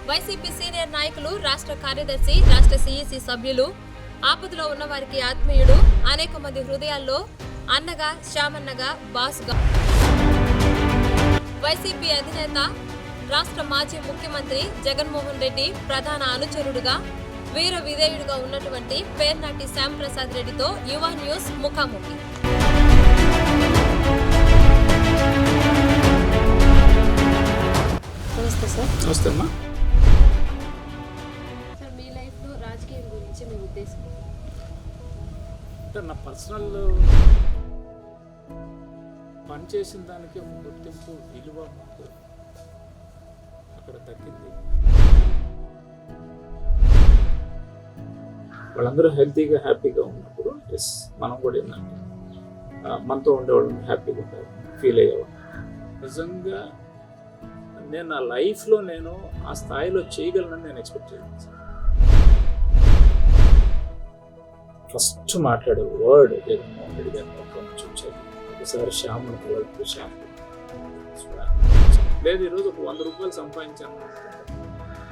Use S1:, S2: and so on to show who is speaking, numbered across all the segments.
S1: YCP senior నాయకులు, రాష్ట్ర కార్యదర్శి, రాష్ట్ర సీఈసీ సభ్యులు, ఆపదలో ఉన్న వారికి ఆత్మీయుడు, అనేక మంది హృదయాల్లో అన్నగా, శ్యామన్నగా, బాసుగా, వైసీపీ అధినేత, రాష్ట్ర మాజీ ముఖ్యమంత్రి జగన్మోహన్ రెడ్డి ప్రధాన అనుచరుడుగా, వీర విధేయుడుగా ఉన్నటువంటి పేర్నాటి శ్యాంప్రసాద్ రెడ్డితో యువ న్యూస్ ముఖాముఖి. నమస్తే సార్.
S2: నమస్తే అమ్మా.
S1: సార్, మీ లైఫ్లో రాజకీయం గురించి మీ ఉద్దేశం?
S2: అంటే నా పర్సనల్ పని చేసిన దానికి ఒక గుర్తింపు, విలువ మాకు అక్కడ దక్కింది. వాళ్ళందరూ హెల్తీగా, హ్యాపీగా ఉన్నప్పుడు ఎస్ మనం కూడా ఏంటంటే మనతో ఉండేవాళ్ళని హ్యాపీగా ఉంటారు, ఫీల్ అయ్యేవాళ్ళు. నిజంగా నేను నా లైఫ్లో నేను ఆ స్థాయిలో చేయగలనని నేను ఎక్స్పెక్ట్ చేయను. ఫస్ట్ మాట్లాడే వర్డ్ జగన్మోహన్ రెడ్డి గారిని చూచాను. ఒకసారి శ్యామను కలవకు, శ్యామ్ లేదు ఈరోజు ఒక 100 రూపాయలు సంపాదించాను,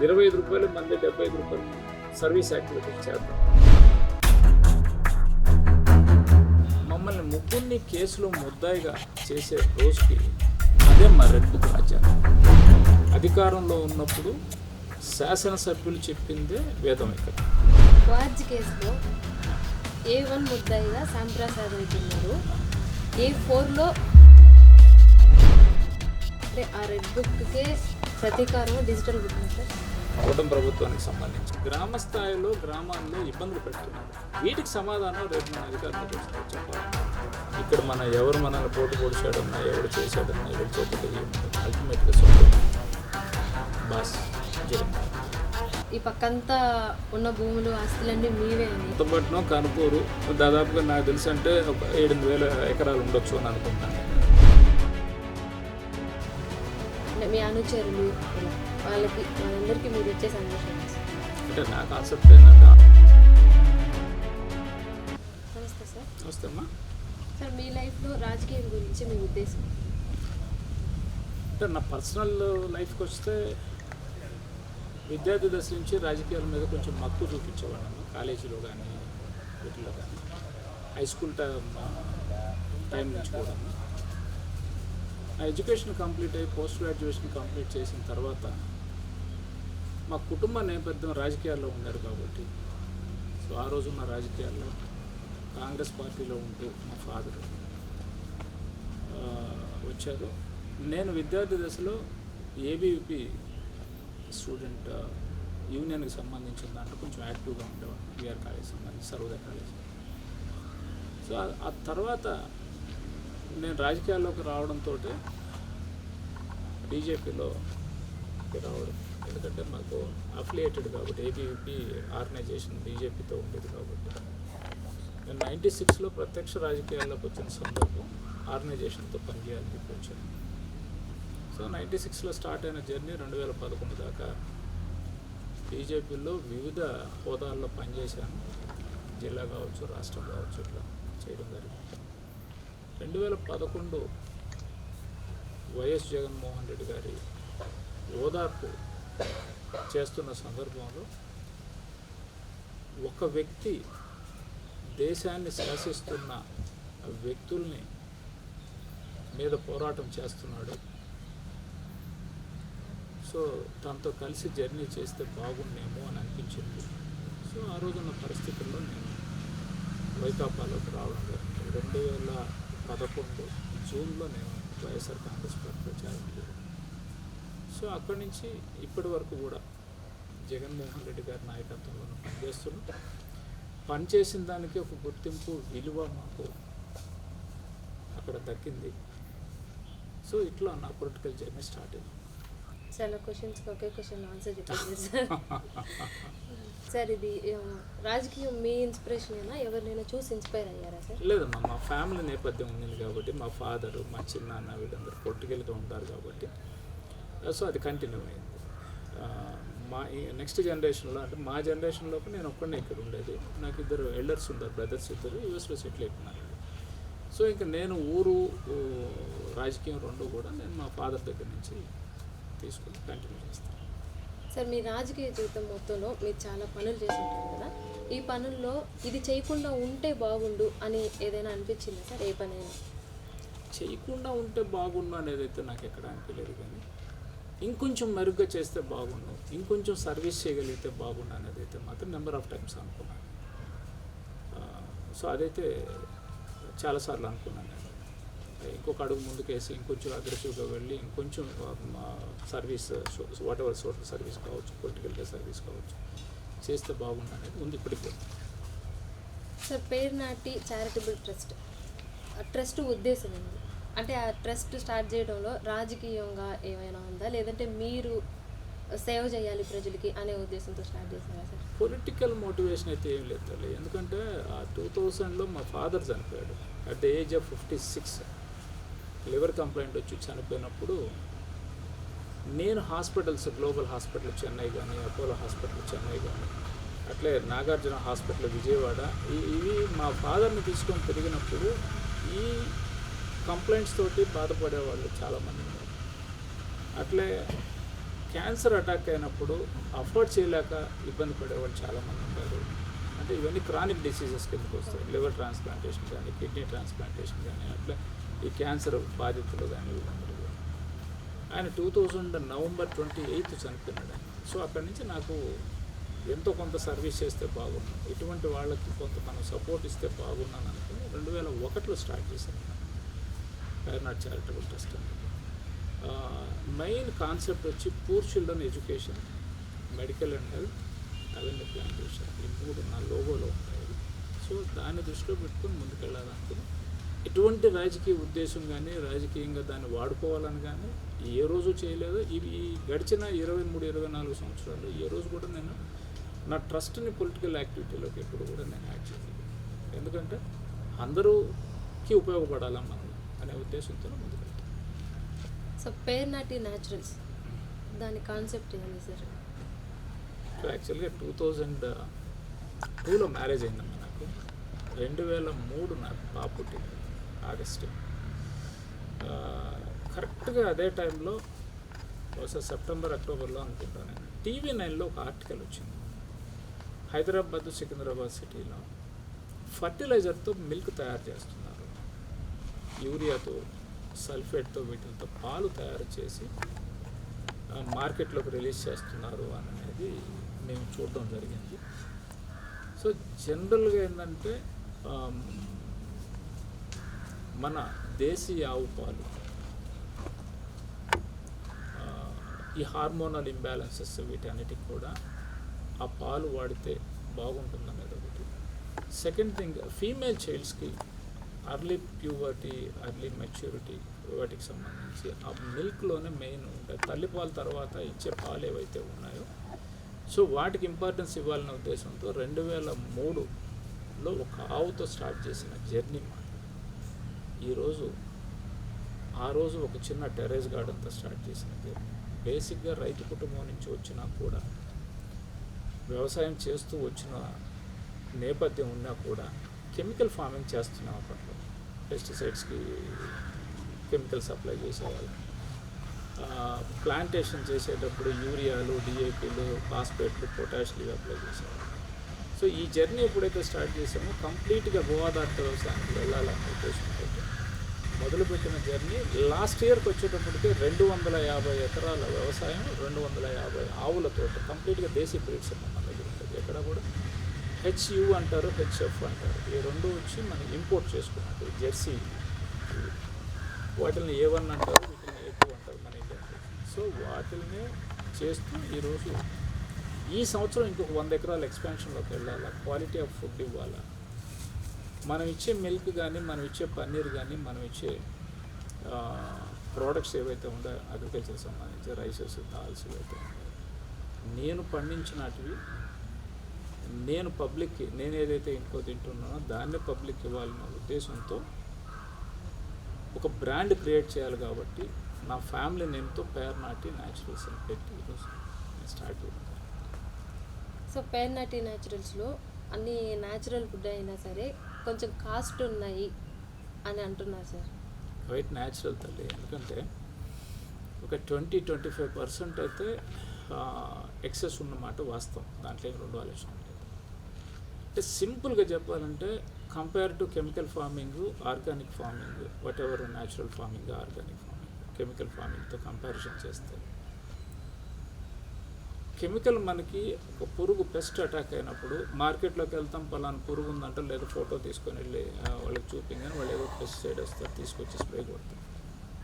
S2: 25 రూపాయలు మంది 75 రూపాయలు సర్వీస్ యాక్టివిటీ చేద్దాం. మమ్మల్ని ముగ్గురిని కేసులో ముద్దాయిగా చేసే రోజుకి అదే మా రెడ్ బుక్ రాజ్యాంగం. అధికారంలో ఉన్నప్పుడు శాసనసభ్యులు చెప్పిందే వేదం. ఇక్కడ
S1: వార్జ్ కేసులో A1 ముద్దాయిగా శ్యాంప్రసాద్ రెడ్డి ఉన్నారు. A4లో అంటే ఆ రెడ్ బుక్కే ప్రతీకారం డిజిటల్ బుక్ సార్.
S2: కూటమి ప్రభుత్వానికి సంబంధించి గ్రామ స్థాయిలో గ్రామాల్లో ఇబ్బందులు పెడుతున్నారు. వీటికి సమాధానం రేపు మన అధికారులకు చెప్పాలి. ఇక్కడ ఎవరు మనల్ని పోటీ పొడిచాడన్నా, ఎవరు చేశాడన్నా, ఎవరు చేతులు అల్టిమేట్గా బాస్ జగన్.
S1: ఈ పక్కంతా ఉన్న భూములు, ఆస్తులన్నీ మీవే అని.
S2: కొత్తపట్నం, కనుపూరు దాదాపుగా నాకు తెలిసి అంటే ఒక 8,000 ఎకరాలు ఉండొచ్చు అని అనుకుంటాను.
S1: అంటే మీ అనుచరులు వాళ్ళకి వాళ్ళందరికీ మీరు ఇచ్చే సందేశం
S2: అంటే నా కాన్సెప్ట్ ఏంటంటే.
S1: నమస్తే సార్.
S2: నమస్తే అమ్మా.
S1: సార్, మీ లైఫ్లో రాజకీయం గురించి మీ ఉద్దేశం?
S2: అంటే నా పర్సనల్ లైఫ్కి వస్తే విద్యార్థి దశ నుంచి రాజకీయాల మీద కొంచెం మక్కువ చూపించేవాళ్ళము. కాలేజీలో కానీ, వీటిలో కానీ, హై స్కూల్ టైం నుంచి కూడా. నా ఎడ్యుకేషన్ కంప్లీట్ అయ్యి పోస్ట్ గ్రాడ్యుయేషన్ కంప్లీట్ చేసిన తర్వాత మా కుటుంబ నేపథ్యం రాజకీయాల్లో ఉన్నారు కాబట్టి, సో ఆ రోజున్న రాజకీయాల్లో కాంగ్రెస్ పార్టీలో ఉంటూ మా ఫాదర్ వచ్చారు. నేను విద్యార్థి దశలో ఏబీవీపీ స్టూడెంట్ యూనియన్కి సంబంధించిన దాంట్లో కొంచెం యాక్టివ్గా ఉండేవాడు. బీఆర్ కాలేజ్ సంబంధించి, సర్వోదయ కాలేజ్. సో ఆ తర్వాత నేను రాజకీయాల్లోకి రావడంతో బీజేపీలో రావడం, ఎందుకంటే మాకు అఫిలియేటెడ్ కాబట్టి ఏబీవీపీ ఆర్గనైజేషన్ బీజేపీతో ఉండేది కాబట్టి. నేను 96లో ప్రత్యక్ష రాజకీయాల్లోకి వచ్చిన సందర్భం ఆర్గనైజేషన్తో పనిచేయాలని చెప్పి వచ్చాను. సో 96లో స్టార్ట్ అయిన జర్నీ 2011 దాకా బీజేపీలో వివిధ హోదాల్లో పనిచేశాను. జిల్లా కావచ్చు, రాష్ట్రం కావచ్చు, ఇట్లా చేయడం జరిగింది. 2011 వైఎస్ జగన్మోహన్ రెడ్డి గారి ఓదార్పు చేస్తున్న సందర్భంలో ఒక వ్యక్తి దేశాన్ని శాసిస్తున్న వ్యక్తుల్ని మీద పోరాటం చేస్తున్నాడు. సో తనతో కలిసి జర్నీ చేస్తే బాగుండేమో అని అనిపించింది. సో ఆ రోజున్న పరిస్థితుల్లో నేను వైకాపాలోకి రావడం జరిగింది. 2011 జూన్లో నేను వైఎస్ఆర్ కాంగ్రెస్ పార్టీలో జాయిన్ అయ్యాను. సో అక్కడి నుంచి ఇప్పటి వరకు కూడా జగన్మోహన్ రెడ్డి గారి నాయకత్వంలో పనిచేస్తున్నాం. పనిచేసిన దానికి ఒక గుర్తింపు, విలువ మాకు అక్కడ దక్కింది. సో ఇట్లా నా పొలిటికల్ జర్నీ స్టార్ట్ అయింది.
S1: చాలా క్వశ్చన్స్కి ఒకే క్వశ్చన్ ఆన్సర్ చెప్పారు సార్. సార్, ఇది రాజకీయం మీ ఇన్స్పిరేషన్ అయినా ఎవరినైనా చూసి ఇన్స్పైర్ అయ్యారా సార్?
S2: లేదమ్మా, మా ఫ్యామిలీ నేపథ్యం ఉంది కాబట్టి, మా ఫాదరు, మా చిన్నాన్న వీళ్ళందరూ పొలిటికల్గా ఉంటారు కాబట్టి, సో అది కంటిన్యూ అయింది. మా నెక్స్ట్ జనరేషన్లో, అంటే మా జనరేషన్లో నేను ఒక్కడే ఇక్కడ ఉండేది. నాకు 2 ఎల్డర్స్ ఉంటారు, బ్రదర్స్, 2 యూఎస్లో సెటిల్ అయిపోయినారు. సో ఇంకా నేను ఊరు రాజకీయం 2 కూడా నేను మా ఫాదర్ దగ్గర నుంచి తీసుకుని కంటిన్యూ చేస్తాను.
S1: సార్ మీ రాజకీయ జీవితం మొత్తంలో మీరు చాలా పనులు చేసి ఉంటారు కదా, ఈ పనుల్లో ఇది చేయకుండా ఉంటే బాగుండు అని ఏదైనా అనిపించిందా సార్? ఏ పనైనా
S2: చేయకుండా ఉంటే బాగుండు అనేది అయితే నాకు ఎక్కడ అనిపించలేదు, కానీ ఇంకొంచెం మెరుగ్గా చేస్తే బాగుండు, ఇంకొంచెం సర్వీస్ చేయగలిగితే బాగుండు అనేది అయితే మాత్రం నెంబర్ ఆఫ్ టైమ్స్ అనుకున్నాను. సో అదైతే చాలాసార్లు అనుకున్నాను నేను. ఇంకొక అడుగు ముందుకేసి ఇంకొంచెం అగ్రెసివ్గా వెళ్ళి ఇంకొంచెం service what ever social service కావచ్చు, పొలిటికల్గా సర్వీస్ కావచ్చు చేస్తే బాగుండు అనేది ఉంది ఇప్పటికీ.
S1: సార్ పేర్నాటి చారిటబుల్ ట్రస్ట్ ఉద్దేశం ఏంటి? అంటే ఆ ట్రస్ట్ స్టార్ట్ చేయడంలో రాజకీయంగా ఏమైనా ఉందా, లేదంటే మీరు సేవ చేయాలి ప్రజలకి అనే ఉద్దేశంతో స్టార్ట్ చేశారా సార్?
S2: పొలిటికల్ మోటివేషన్ అయితే ఏం లేదు తల్లి. ఎందుకంటే ఆ 2000లో మా ఫాదర్ చనిపోయాడు at the age of 56. Liver complaint వచ్చి చనిపోయినప్పుడు నేను హాస్పిటల్స్, గ్లోబల్ హాస్పిటల్ చెన్నై కానీ, అపోలో హాస్పిటల్ చెన్నై కానీ, అట్లే నాగార్జున హాస్పిటల్ విజయవాడ, ఇవి మా ఫాదర్ని తీసుకొని తిరిగినప్పుడు ఈ కంప్లైంట్స్ తోటి బాధపడే వాళ్ళు చాలామంది ఉన్నారు. అట్లే క్యాన్సర్ అటాక్ అయినప్పుడు అఫోర్డ్ చేయలేక ఇబ్బంది పడేవాళ్ళు చాలామంది ఉంటారు. అంటే ఇవన్నీ క్రానిక్ డిసీజెస్ కిందకు వస్తాయి. లివర్ ట్రాన్స్ప్లాంటేషన్ కానీ, కిడ్నీ ట్రాన్స్ప్లాంటేషన్ కానీ, అట్లా ఈ క్యాన్సర్ బాధితులు కానీ వీళ్ళందరూ. ఆయన 2000 నవంబర్ 28 చనిపోయినాడు ఆయన. సో అక్కడి నుంచి నాకు ఎంతో కొంత సర్వీస్ చేస్తే బాగున్నాను, ఇటువంటి వాళ్ళకి కొంత మనం సపోర్ట్ ఇస్తే బాగున్నాను అనుకుని 2001లో స్టార్ట్ చేశాను పేర్నాటి చారిటబుల్ ట్రస్ట్ అనేది. మెయిన్ కాన్సెప్ట్ వచ్చి poor children education, medical and health, avenue plantation, ఈ 3 నా లోగోలో ఉంటాయి. సో దాన్ని దృష్టిలో పెట్టుకొని ముందుకెళ్ళాలనుకుని ఎటువంటి రాజకీయ ఉద్దేశం కానీ, రాజకీయంగా దాన్ని వాడుకోవాలని కానీ ఏ రోజు చేయలేదు. ఇవి గడిచిన 23-24 సంవత్సరాలు ఏ రోజు కూడా నేను నా ట్రస్ట్ని పొలిటికల్ యాక్టివిటీలోకి ఎప్పుడు కూడా నేను యాక్ట్ చేయలేదు. ఎందుకంటే అందరూకి ఉపయోగపడాలని మనం అనే ఉద్దేశంతో ముందుకెళ్తాను.
S1: సో పేర్నాటి న్యాచురల్స్ దాని కాన్సెప్ట్ ఏంటి సార్?
S2: సో యాక్చువల్గా 2002లో మ్యారేజ్ అయిందమ్మా నాకు. 2003 నాకు పాప పుట్టింది ఆగస్టు. కరెక్ట్గా అదే టైంలో బహుశా సెప్టెంబర్, అక్టోబర్లో అనుకుంటాను నేను, TV9లో ఒక ఆర్టికల్ వచ్చింది. హైదరాబాద్, సికింద్రాబాద్ సిటీలో ఫర్టిలైజర్తో మిల్క్ తయారు చేస్తున్నారు, యూరియాతో, సల్ఫేట్తో, వీటితో పాలు తయారు చేసి మార్కెట్లోకి రిలీజ్ చేస్తున్నారు అనేది మేము చూడడం జరిగింది. సో జనరల్గా ఏంటంటే మన దేశీయ ఆవు పాలు ఈ హార్మోనల్ ఇంబ్యాలెన్సెస్ వీటన్నిటికి కూడా ఆ పాలు వాడితే బాగుంటుందనేది ఒకటి. సెకండ్ థింగ్, ఫీమేల్ చైల్డ్స్కి అర్లీ ప్యూబర్టీ, అర్లీ మెచ్యూరిటీ వాటికి సంబంధించి ఆ మిల్క్లోనే మెయిన్ ఉంటాయి. తల్లిపాలు తర్వాత ఇచ్చే పాలు ఏవైతే ఉన్నాయో సో వాటికి ఇంపార్టెన్స్ ఇవ్వాలనే ఉద్దేశంతో 2003లో ఒక ఆవుతో స్టార్ట్ చేసిన జర్నీ మాట ఈరోజు, ఆ రోజు ఒక చిన్న టెర్రస్ గార్డెన్తో స్టార్ట్ చేసిన జర్నీ. బేసిక్గా రైతు కుటుంబం నుంచి వచ్చినా కూడా, వ్యవసాయం చేస్తూ వచ్చిన నేపథ్యం ఉన్నా కూడా కెమికల్ ఫార్మింగ్ చేస్తున్నాం. అప్పట్లో పెస్టిసైడ్స్కి కెమికల్ సప్లై చేసేవాళ్ళు, ప్లాంటేషన్ చేసేటప్పుడు యూరియాలు, డిఏపీలు, ఫాస్ఫేట్లు, పొటాషియం అప్లై చేసేవాళ్ళు. సో ఈ జర్నీ ఎప్పుడైతే స్టార్ట్ చేసామో కంప్లీట్గా గోదావరి వ్యవసాయానికి వెళ్ళాలనే ఉద్దేశంతో మొదలుపెట్టిన జర్నీ లాస్ట్ ఇయర్కి వచ్చేటప్పటికి 250 ఎకరాల వ్యవసాయం, 250 ఆవుల తోట, కంప్లీట్గా దేశీ బ్రీడ్స్ మన దగ్గర ఉంటుంది. ఎక్కడ కూడా HU అంటారు, HF అంటారు, ఈ రెండు వచ్చి మనం ఇంపోర్ట్ చేసుకున్నట్టు జెర్సీ, వాటిని A1 అంటారు, వీటిని A2 అంటారు మన ఇండియా. సో వాటిని చేస్తూ ఈరోజు ఈ సంవత్సరం ఇంకొక 100 ఎకరాల ఎక్స్పాన్షన్లోకి వెళ్ళాలా, క్వాలిటీ ఆఫ్ ఫుడ్ ఇవ్వాలా, మనం ఇచ్చే మిల్క్ కానీ, మనం ఇచ్చే పన్నీర్ కానీ, మనం ఇచ్చే ప్రోడక్ట్స్ ఏవైతే ఉన్నాయో అగ్రికల్చర్ సంబంధించి రైసెస్, దాల్స్ ఏవైతే ఉన్నాయో నేను పండించినటివి నేను పబ్లిక్కి, నేను ఏదైతే ఇంట్లో తింటున్నానో దాన్ని పబ్లిక్ ఇవ్వాలన్న ఉద్దేశంతో ఒక బ్రాండ్ క్రియేట్ చేయాలి. కాబట్టి నా ఫ్యామిలీ నేమ్తో పేర్నాటి న్యాచురల్స్ అని పెట్టి ఈరోజు నేను స్టార్ట్ చేయాలి.
S1: సో పేర్నాటి న్యాచురల్స్లో అన్ని న్యాచురల్ ఫుడ్ అయినా సరే కొంచెం కాస్ట్ ఉన్నాయి అని అంటున్నారు సార్.
S2: వైట్ న్యాచురల్ తల్లి, ఎందుకంటే ఒక 20-25% అయితే ఎక్సెస్ ఉన్నమాట వాస్తవం, దాంట్లో ఏం రెండు ఆలోచన లేదు. అంటే సింపుల్గా చెప్పాలంటే compare to chemical farming, organic farming, whatever natural farming, organic farming, chemical ఫార్మింగ్తో కంపారిజన్ చేస్తే కెమికల్ మనకి ఒక పురుగు పెస్ట్ అటాక్ అయినప్పుడు మార్కెట్లోకి వెళ్తాం, పలానా పురుగు ఉందంటే లేదా ఫోటో తీసుకొని వెళ్ళి వాళ్ళకి చూపించని వాళ్ళు ఏదో పెస్టిసైడ్ వస్తారు, తీసుకొచ్చి స్ప్రే కొడతారు.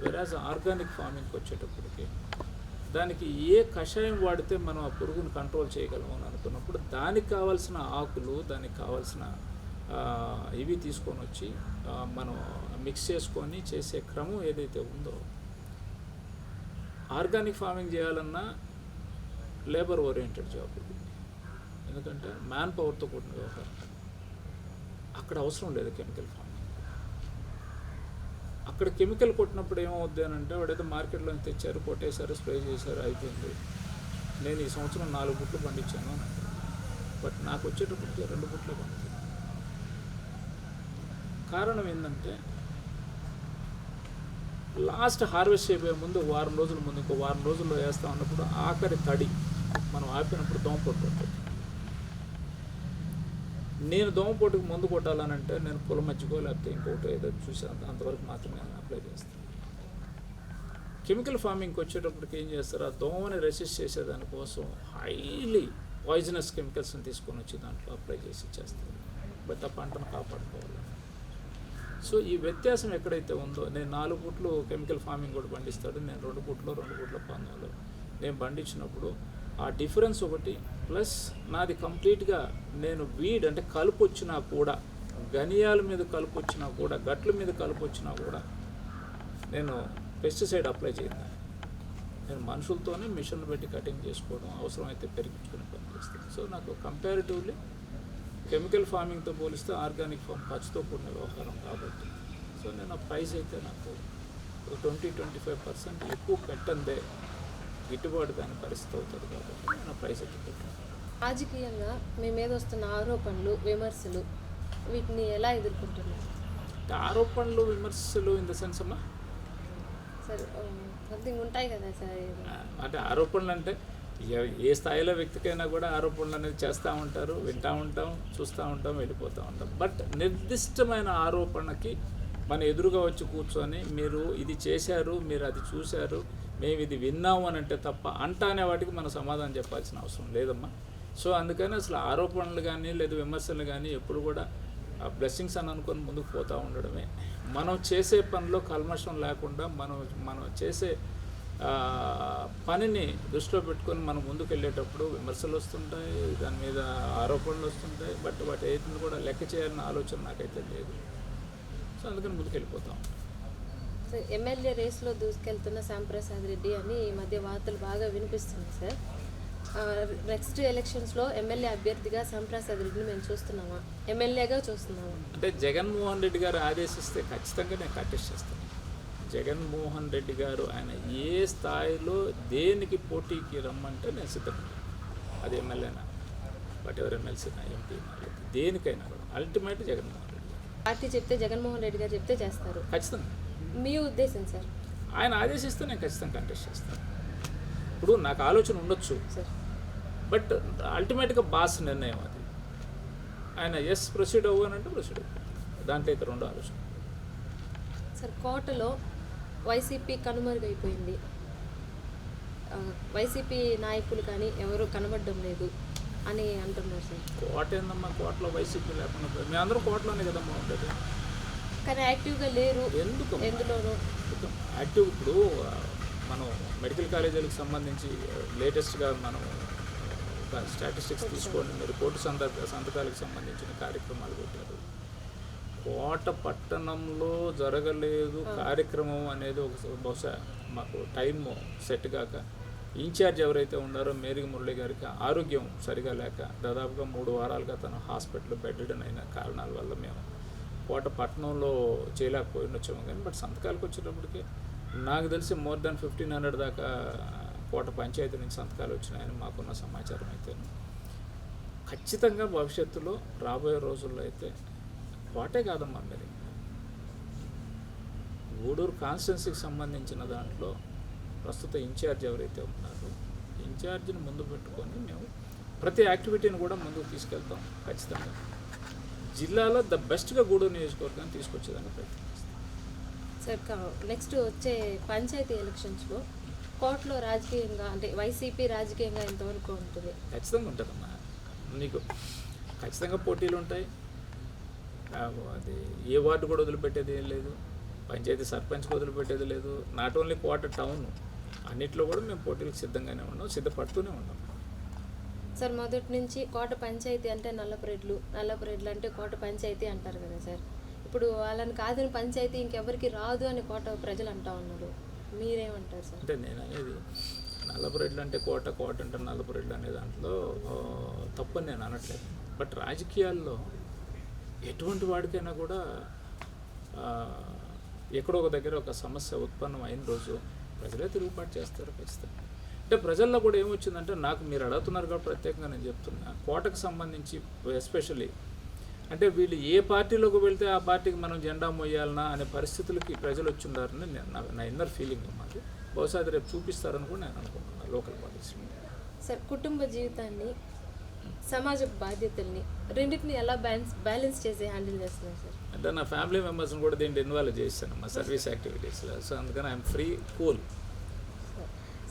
S2: వెరాజ్ ఆర్గానిక్ ఫార్మింగ్కి వచ్చేటప్పటికి దానికి ఏ కషాయం వాడితే మనం ఆ పురుగుని కంట్రోల్ చేయగలము అని అనుకున్నప్పుడు దానికి కావాల్సిన ఆకులు, దానికి కావాల్సిన ఇవి తీసుకొని వచ్చి మనం మిక్స్ చేసుకొని చేసే క్రమం ఏదైతే ఉందో, ఆర్గానిక్ ఫార్మింగ్ చేయాలన్నా లేబర్ ఓరియంటెడ్ జాబ్ ఇది. ఎందుకంటే మ్యాన్ పవర్తో కూడిన వ్యవహారం. అక్కడ అవసరం లేదు కెమికల్ ఫార్మింగ్. అక్కడ కెమికల్ కొట్టినప్పుడు ఏమవుద్ది అని అంటే వాడైతే మార్కెట్లో తెచ్చారు, కొట్టేశారు, స్ప్రే చేశారు, అయిపోయింది. నేను ఈ సంవత్సరం 4 బుట్లు పండించాను అని అంటాను. బట్ నాకు వచ్చేటప్పటికి 2 బుట్లే పండుతుంది. కారణం ఏంటంటే లాస్ట్ హార్వెస్ట్ అయిపోయే ముందు వారం రోజుల ముందు ఇంకో వారం రోజుల్లో వేస్తా ఉన్నప్పుడు ఆఖరి తడి మనం ఆపినప్పుడు దోమపోటు కొట్టాలి. నేను దోమపోటుకు మందు కొట్టాలనంటే నేను పొల మజ్జిగో లేకపోతే ఇంకోటి ఏదో చూసి అంతవరకు మాత్రమే నేను అప్లై చేస్తాను. కెమికల్ ఫార్మింగ్కి వచ్చేటప్పటికి ఏం చేస్తారు, ఆ దోమని రెసిస్ట్ చేసేదానికోసం హైలీ పాయిజనస్ కెమికల్స్ని తీసుకొని వచ్చి దాంట్లో అప్లై చేసి ఇచ్చేస్తారు. బట్ ఆ పంటను కాపాడుకోవాలి. సో ఈ వ్యత్యాసం ఎక్కడైతే ఉందో, నేను 4 బుట్లు కెమికల్ ఫార్మింగ్ కూడా పండిస్తాడు, నేను 2 బుట్లు 19 నేను పండించినప్పుడు ఆ డిఫరెన్స్ ఒకటి. ప్లస్ నాది కంప్లీట్గా నేను వీడ్ అంటే కలుపు వచ్చినా కూడా, గనియాల మీద కలుపు వచ్చినా కూడా, గట్ల మీద కలుపు వచ్చినా కూడా నేను పెస్టిసైడ్ అప్లై చేయను. నేను మనుషులతోనే మిషన్లు పెట్టి కటింగ్ చేసుకోవడం, అవసరమైతే పెరిగించుకుని పని చేస్తాను. సో నాకు కంపారిటివ్లీ కెమికల్ ఫార్మింగ్తో పోలిస్తే ఆర్గానిక్ ఫార్మ్ ఖర్చుతో కూడిన వ్యవహారం కాబట్టి, సో నేను ఆ ప్రైస్ అయితే నాకు 20-25% ఎక్కువ పెట్టందే గిట్టుబాటు కాని పరిస్థితి అవుతుంది కాబట్టి నేను ప్రైస్ అయితే పెట్టాను.
S1: రాజకీయంగా మీ మీద వస్తున్న ఆరోపణలు, విమర్శలు వీటిని ఎలా ఎదుర్కొంటున్నారు?
S2: ఆరోపణలు, విమర్శలు ఇన్ ద సెన్స్ అమ్మా,
S1: సార్ సంథింగ్ ఉంటాయి కదా సార్.
S2: అంటే ఆరోపణలు అంటే ఏ స్థాయిలో వ్యక్తికైనా కూడా ఆరోపణలు అనేది చేస్తూ ఉంటారు, వింటూ ఉంటాం, చూస్తూ ఉంటాం, వెళ్ళిపోతూ ఉంటాం. బట్ నిర్దిష్టమైన ఆరోపణకి మన ఎదురుగా వచ్చి కూర్చొని మీరు ఇది చేశారు, మీరు అది చూశారు, మేము ఇది విన్నాము అని అంటే తప్ప అంటానే వాటికి మనం సమాధానం చెప్పాల్సిన అవసరం లేదమ్మా. సో అందుకని అసలు ఆరోపణలు కానీ లేదా విమర్శలు కానీ ఎప్పుడు కూడా బ్లెస్సింగ్స్ అని అనుకొని ముందుకు పోతూ ఉండడమే. మనం చేసే పనిలో కల్మషం లేకుండా మనం చేసే పనిని దృష్టిలో పెట్టుకొని మనం ముందుకు వెళ్ళేటప్పుడు విమర్శలు వస్తుంటాయి, దాని మీద ఆరోపణలు వస్తుంటాయి. బట్ వాటి ఏది కూడా లెక్క చేయాలన్న ఆలోచన నాకైతే లేదు. సో అందుకని ముందుకు వెళ్ళిపోతాం.
S1: సార్ ఎమ్మెల్యే రేస్లో దూసుకెళ్తున్న శ్యాంప్రసాద్ రెడ్డి అని ఈ మధ్య వార్తలు బాగా వినిపిస్తున్నాయి సార్. నెక్స్ట్ ఎలక్షన్స్లో ఎమ్మెల్యే అభ్యర్థిగా శ్యాంప్రసాద్ రెడ్డిని మేము చూస్తున్నామా, ఎమ్మెల్యేగా చూస్తున్నామా?
S2: అంటే జగన్మోహన్ రెడ్డి గారు ఆదేశిస్తే ఖచ్చితంగా నేను కంటెస్ట్ చేస్తాను. జగన్మోహన్ రెడ్డి గారు ఆయన ఏ స్థాయిలో దేనికి పోటీకి రమ్మంటే నేను సిద్ధపడ్డాను. అది ఎమ్మెల్యేనా, బట్ ఎవరు ఎమ్మెల్సీనా, ఎంపీనా, దేనికైనా కూడా అల్టిమేట్ జగన్మోహన్ రెడ్డి గారు.
S1: పార్టీ చెప్తే జగన్మోహన్ రెడ్డి గారు చెప్తే చేస్తారు
S2: ఖచ్చితంగా.
S1: మీ ఉద్దేశం సార్?
S2: ఆయన ఆదేశిస్తే నేను ఖచ్చితంగా కంటెస్ట్ చేస్తాను. ఇప్పుడు నాకు ఆలోచన ఉండొచ్చు
S1: సార్,
S2: బట్ అల్టిమేట్గా బాస్ నిర్ణయం అది. ఆయన ఎస్ ప్రొసీడ్ అవ్వనంటే ప్రొసీడ్ అవ్వాలి, దాంట్లో అయితే 2 ఆలోచన.
S1: సార్ కోటలో వైసీపీ కనుమరుగైపోయింది, వైసీపీ నాయకులు కానీ ఎవరు కనబడడం లేదు అని అంటున్నారు సార్.
S2: కోట ఏందమ్మా, కోటలో వైసీపీ లేకుండా మేమందరం కోటలోనే కదమ్మా ఉండేది.
S1: కానీ యాక్టివ్గా లేరు
S2: ఎందుకు
S1: ఎందులోనూ
S2: యాక్టివ్. ఇప్పుడు మనం మెడికల్ కాలేజీలకు సంబంధించి లేటెస్ట్గా మనం స్టాటిస్టిక్స్ తీసుకోండి, మీరు కోర్టు సంతకాలకు సంబంధించిన కార్యక్రమాలు పెట్టారు. కోట పట్టణంలో జరగలేదు కార్యక్రమం అనేది ఒక బహుశా మాకు టైం సెట్ కాక ఇన్ఛార్జ్ ఎవరైతే ఉన్నారో మేరీ మురళి గారికి ఆరోగ్యం సరిగా లేక దాదాపుగా 3 వారాలుగా తను హాస్పిటల్లో బెడ్రిడన్ అయిన కారణాల వల్ల మేము కోట పట్టణంలో చేయలేకపోయినొచ్చాము. కానీ బట్ సంతకాలకు వచ్చేటప్పటికి నాకు తెలిసి మోర్ దాన్ 1500 దాకా కోట పంచాయతీ నుంచి సంతకాలు వచ్చినాయని మాకున్న సమాచారం అయితే. ఖచ్చితంగా భవిష్యత్తులో రాబోయే రోజుల్లో అయితే కోటే కాదమ్మా, మరి గూడూరు కాన్స్టిట్యున్సీకి సంబంధించిన దాంట్లో ప్రస్తుత ఇన్ఛార్జ్ ఎవరైతే ఉన్నారో ఇన్ఛార్జిని ముందు పెట్టుకొని మేము ప్రతి యాక్టివిటీని కూడా ముందుకు తీసుకెళ్తాం ఖచ్చితంగా. జిల్లాలో ద బెస్ట్గా గూడూరు నియోజకవర్గాన్ని తీసుకొచ్చేదాన్ని ప్రయత్నిస్తాం.
S1: సార్ నెక్స్ట్ వచ్చే పంచాయతీ ఎలక్షన్స్లో కోటలో రాజకీయంగా అంటే వైసీపీ రాజకీయంగా ఎంతవరకు ఉంటుంది?
S2: ఖచ్చితంగా ఉంటుందమ్మా. నీకు ఖచ్చితంగా పోటీలు ఉంటాయి. అది ఏ వార్డు కూడా వదిలిపెట్టేది ఏం లేదు, పంచాయతీ సర్పంచ్ వదిలిపెట్టేది లేదు. నాట్ ఓన్లీ కోట, టౌన్ అన్నిట్లో కూడా మేము పోటీలకు సిద్ధంగానే ఉన్నాం, సిద్ధపడుతూనే ఉన్నాం.
S1: సార్ మొదటి నుంచి కోట పంచాయతీ అంటే నల్లపరెడ్లు అంటే కోట పంచాయతీ అంటారు కదా సార్. ఇప్పుడు వాళ్ళని కాదని పంచాయతీ ఇంకెవరికి రాదు అని కోట ప్రజలు అంటా ఉన్నారు, మీరేమంటారు సార్?
S2: అంటే నేను అనేది నల్లపరెడ్లు అంటే కోట అంటే నల్లపరెడ్లు అనే దాంట్లో తప్పని నేను అనట్లేదు. బట్ రాజకీయాల్లో ఎటువంటి వాడికైనా కూడా ఎక్కడో ఒక దగ్గర ఒక సమస్య ఉత్పన్నం అయిన రోజు ప్రజలే తిరుగుబాటు చేస్తారు ఖచ్చితంగా. అంటే ప్రజల్లో కూడా ఏమొచ్చిందంటే, నాకు మీరు అడుగుతున్నారు కాబట్టి ప్రత్యేకంగా నేను చెప్తున్నా, కోటకు సంబంధించి ఎస్పెషల్లీ అంటే వీళ్ళు ఏ పార్టీలోకి వెళ్తే ఆ పార్టీకి మనం జెండా మోయాలనా అనే పరిస్థితులకి ప్రజలు వచ్చి ఉన్నారని నా ఇన్నర్ ఫీలింగ్ మాది. బహుశా అది రేపు చూపిస్తారని కూడా నేను అనుకుంటున్నాను లోకల్ పాలిటిక్స్లో.
S1: సార్ కుటుంబ జీవితాన్ని, సమాజ బాధ్యతల్ని రెండింటిని ఎలా బ్యాలెన్స్ చేసి హ్యాండిల్ చేస్తున్నారు సార్?
S2: అంటే నా ఫ్యామిలీ మెంబర్స్ని కూడా దీంట్లో ఇన్వాల్వ్ చేశాను మా సర్వీస్ యాక్టివిటీస్లో. సో అందుకని ఐఎమ్ ఫ్రీ కూల్.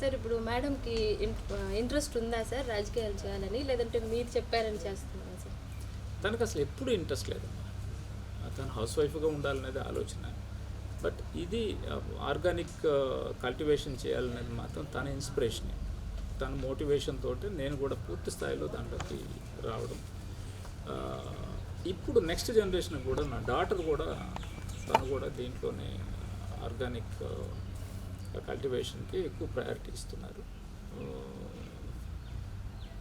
S1: సార్ ఇప్పుడు మేడంకి ఇంట్రెస్ట్ ఉందా సార్ రాజకీయాలు చేయాలని, లేదంటే మీరు చెప్పారని చేస్తున్నారా సార్?
S2: తనకు అసలు ఎప్పుడూ ఇంట్రెస్ట్ లేదమ్మా. తను హౌస్ వైఫ్గా ఉండాలనేది ఆలోచన. బట్ ఇది ఆర్గానిక్ కల్టివేషన్ చేయాలనేది మాత్రం తన ఇన్స్పిరేషనే, తన మోటివేషన్ తోటి నేను కూడా పూర్తి స్థాయిలో దాంట్లోకి రావడం. ఇప్పుడు నెక్స్ట్ జనరేషన్ కూడా నా డాటర్ కూడా తను కూడా దీంట్లోనే ఆర్గానిక్ కల్టివేషన్కి ఎక్కువ ప్రయారిటీ ఇస్తున్నారు.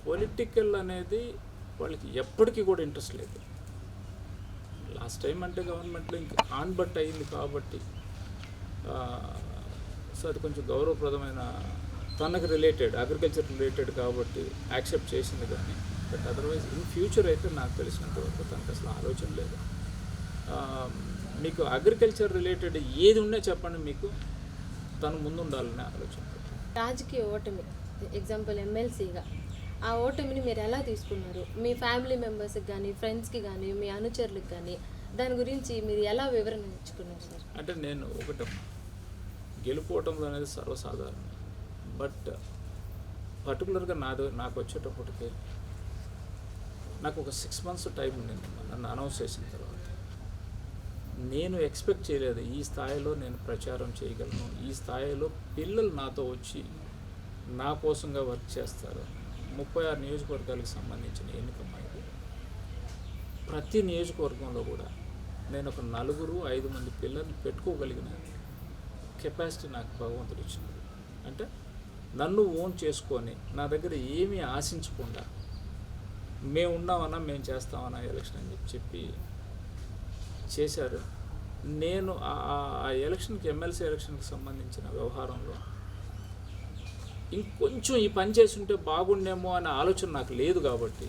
S2: పొలిటికల్ అనేది వాళ్ళకి ఎప్పటికీ కూడా ఇంట్రెస్ట్ లేదు. లాస్ట్ టైం అంటే గవర్నమెంట్లో ఇంకా కాన్బట్ అయింది కాబట్టి సో అది కొంచెం గౌరవప్రదమైన తనకు రిలేటెడ్ అగ్రికల్చర్ రిలేటెడ్ కాబట్టి యాక్సెప్ట్ చేసింది. కానీ బట్ అదర్వైజ్ ఇన్ ఫ్యూచర్ అయితే నాకు తెలిసినంత వరకు తనకు అసలు ఆలోచన లేదు. మీకు అగ్రికల్చర్ రిలేటెడ్ ఏది ఉన్నా చెప్పండి, మీకు తను ముందు ఉండాలనే ఆలోచన.
S1: రాజకీయ ఓటమి, ఎగ్జాంపుల్ ఎమ్మెల్సీగా, ఆ ఓటమిని మీరు ఎలా తీసుకున్నారు? మీ ఫ్యామిలీ మెంబర్స్కి కానీ, ఫ్రెండ్స్కి కానీ, మీ అనుచరులకు కానీ దాని గురించి మీరు ఎలా వివరణ ఇచ్చుకున్నారు సార్?
S2: అంటే నేను ఒకటి, గెలుపోవటం అనేది సర్వసాధారణం. బట్ పర్టికులర్గా నాకు వచ్చేటప్పటికి నాకు ఒక 6 months టైం ఉండింది నన్ను అనౌన్స్ చేసిన తర్వాత. నేను ఎక్స్పెక్ట్ చేయలేదు ఈ స్థాయిలో నేను ప్రచారం చేయగలను, ఈ స్థాయిలో పిల్లలు నాతో వచ్చి నా కోసంగా వర్క్ చేస్తారు. 36 నియోజకవర్గాలకు సంబంధించిన ఎన్నికమ్మ ఇది. ప్రతి నియోజకవర్గంలో కూడా నేను ఒక 4-5 మంది పిల్లల్ని పెట్టుకోగలిగిన కెపాసిటీ నాకు భగవంతుడు ఇచ్చినాడు. అంటే నన్ను ఓన్ చేసుకొని నా దగ్గర ఏమీ ఆశించకుండా మేము ఉన్నామన్నా మేము చేస్తామన్నా ఎలక్షన్ అని చెప్పి చేశారు. నేను ఆ ఎలక్షన్కి, ఎమ్మెల్సీ ఎలక్షన్కి సంబంధించిన వ్యవహారంలో ఇంకొంచెం ఈ పని చేసి ఉంటే బాగుండేమో అనే ఆలోచన నాకు లేదు కాబట్టి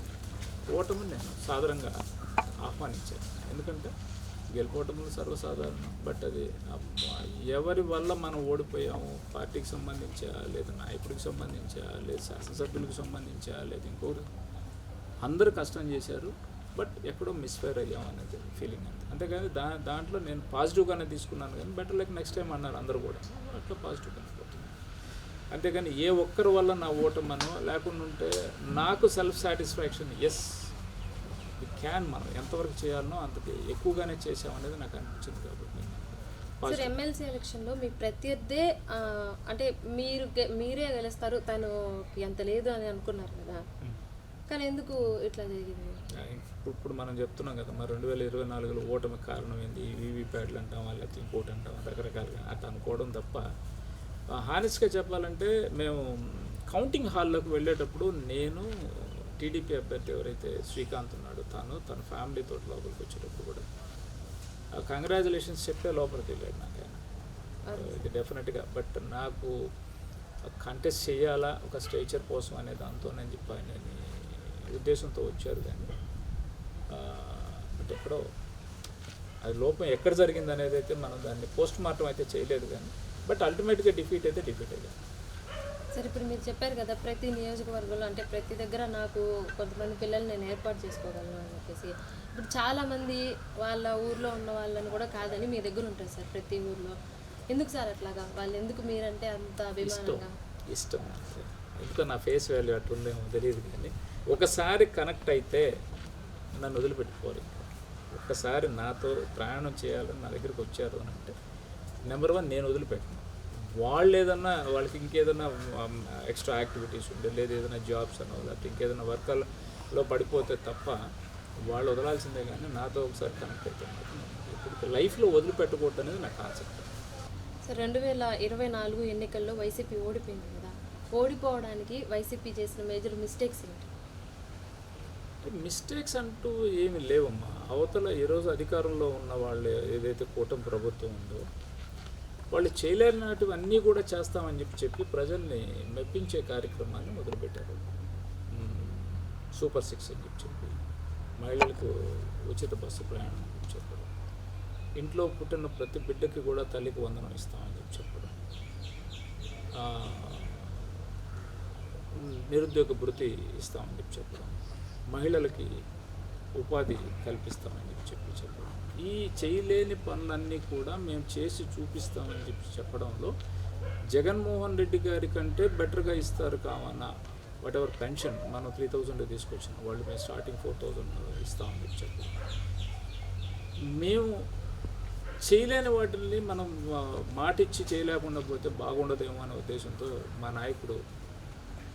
S2: ఓటమి నేను సాధారణంగా ఆహ్వానించాను. ఎందుకంటే గెలుపోవటంలో సర్వసాధారణం. బట్ అది ఎవరి వల్ల మనం ఓడిపోయాము, పార్టీకి సంబంధించా, లేదా నాయకుడికి సంబంధించా, లేదా శాసనసభ్యులకు సంబంధించా, లేదా ఇంకొకటి, అందరూ కష్టం చేశారు. బట్ ఎక్కడో మిస్ఫైర్ అయ్యాం అనేది ఫీలింగ్ అంతే. అంతేకాని దాంట్లో నేను పాజిటివ్గానే తీసుకున్నాను. కానీ బెటర్ లైక్ నెక్స్ట్ టైం అన్నారు అందరూ కూడా, అట్లా పాజిటివ్గానే పోతున్నాను. అంతేగాని ఏ ఒక్కరి వల్ల నా ఓటమనో లేకుండా ఉంటే నాకు self satisfaction, yes we can, మనం ఎంతవరకు చేయాలనో అంతకి ఎక్కువగానే చేసామనేది నాకు అనిపించింది. కాబట్టి
S1: సార్ ఎమ్మెల్సీ ఎలక్షన్లో మీ ప్రత్యర్థే అంటే మీరే గెలుస్తారు, తను ఎంత లేదు అని అనుకున్నారు కదా, కానీ ఎందుకు ఇట్లా జరిగింది?
S2: ఇప్పుడు మనం చెప్తున్నాం కదా, మరి 2024లో ఓటమి కారణం ఏంది, వీవీప్యాడ్లు అంటాం, లేకపోతే ఇంకోటి అంటాం, రకరకాలుగా అట్లా అనుకోవడం తప్ప, హానెస్ట్గా చెప్పాలంటే మేము కౌంటింగ్ హాల్లోకి వెళ్ళేటప్పుడు నేను టీడీపీ అభ్యర్థి ఎవరైతే శ్రీకాంత్ ఉన్నాడో తన ఫ్యామిలీతో లోపలికి వచ్చేటప్పుడు కూడా కంగ్రాచులేషన్స్ చెప్పే లోపలికి వెళ్ళాడు నాకు ఆయన. ఇది డెఫినెట్గా. బట్ నాకు కంటెస్ట్ చేయాలా ఒక స్టేచర్ కోసం అనే దాంతో నేను చెప్పాను ఉద్దేశంతో వచ్చారు. కానీ అంటే ఎక్కడో అది లోపం ఎక్కడ జరిగింది అనేది అయితే మనం దాన్ని పోస్ట్ మార్టం అయితే చేయలేదు. కానీ బట్ అల్టిమేట్గా డిఫీట్ అయితే డిఫీట్ అయ్యాను.
S1: సరే ఇప్పుడు మీరు చెప్పారు కదా ప్రతి నియోజకవర్గంలో అంటే ప్రతి దగ్గర నాకు కొంతమంది పిల్లల్ని నేను ఏర్పాటు చేసుకోగలను అని చెప్పేసి. ఇప్పుడు చాలామంది వాళ్ళ ఊర్లో ఉన్న వాళ్ళని కూడా కాదని మీ దగ్గర ఉంటారు సార్ ప్రతి ఊర్లో. ఎందుకు సార్ అట్లాగా? వాళ్ళు ఎందుకు మీరంటే అంత అభిమానంగా?
S2: ఇష్టం అంతే. ఎందుకో నా ఫేస్ వాల్యూ అట్లుందేమో తెలియదు, కానీ ఒకసారి కనెక్ట్ అయితే నన్ను వదిలిపెట్టుకోరు. ఒక్కసారి నాతో ప్రయాణం చేయాలని నా దగ్గరికి వచ్చారు అని అంటే నెంబర్ 1 నేను వదిలిపెట్టను. వాళ్ళు ఏదన్నా వాళ్ళకి ఇంకేదైనా ఎక్స్ట్రా యాక్టివిటీస్ ఉండే, లేదా ఏదైనా జాబ్స్ అనో లేకపోతే ఇంకేదైనా వర్కల్లో పడిపోతే తప్ప వాళ్ళు వదలాల్సిందే. కానీ నాతో ఒకసారి కనెక్ట్ అయితే మాత్రం ఇప్పుడు లైఫ్లో వదిలిపెట్టకూడదు అనేది నా కాన్సెప్ట్.
S1: సార్ 2024 ఎన్నికల్లో వైసీపీ ఓడిపోయింది కదా, ఓడిపోవడానికి వైసీపీ చేసిన మేజర్ మిస్టేక్స్ ఏంటి?
S2: మిస్టేక్స్ అంటూ ఏమి లేవమ్మా. అవతల ఈరోజు అధికారంలో ఉన్న వాళ్ళు ఏదైతే కూటమి ప్రభుత్వం ఉందో వాళ్ళు చేయలేనిటివన్నీ కూడా చేస్తామని చెప్పి ప్రజల్ని మెప్పించే కార్యక్రమాన్ని మొదలుపెట్టారు. సూపర్ 6 అని చెప్పి మహిళలకు ఉచిత బస్సు ప్రయాణం చెప్పడం, ఇంట్లో పుట్టిన ప్రతి బిడ్డకి కూడా తల్లికి వందనం ఇస్తామని చెప్పడం, నిరుద్యోగ భృతి ఇస్తామని చెప్పడం, మహిళలకి ఉపాధి కల్పిస్తామని చెప్పడం, ఈ చేయలేని పనులన్నీ కూడా మేము చేసి చూపిస్తామని చెప్పడంలో జగన్మోహన్ రెడ్డి గారి కంటే బెటర్గా ఇస్తారు కావన్నా. వాట్ ఎవర్ పెన్షన్ మనం 3000 తీసుకొచ్చిన వాళ్ళు మేము స్టార్టింగ్ 4000 ఇస్తామని చెప్పి మేము చేయలేని వాటిని మనం మాటిచ్చి చేయలేకుండా పోతే బాగుండదేమో అనే ఉద్దేశంతో మా నాయకుడు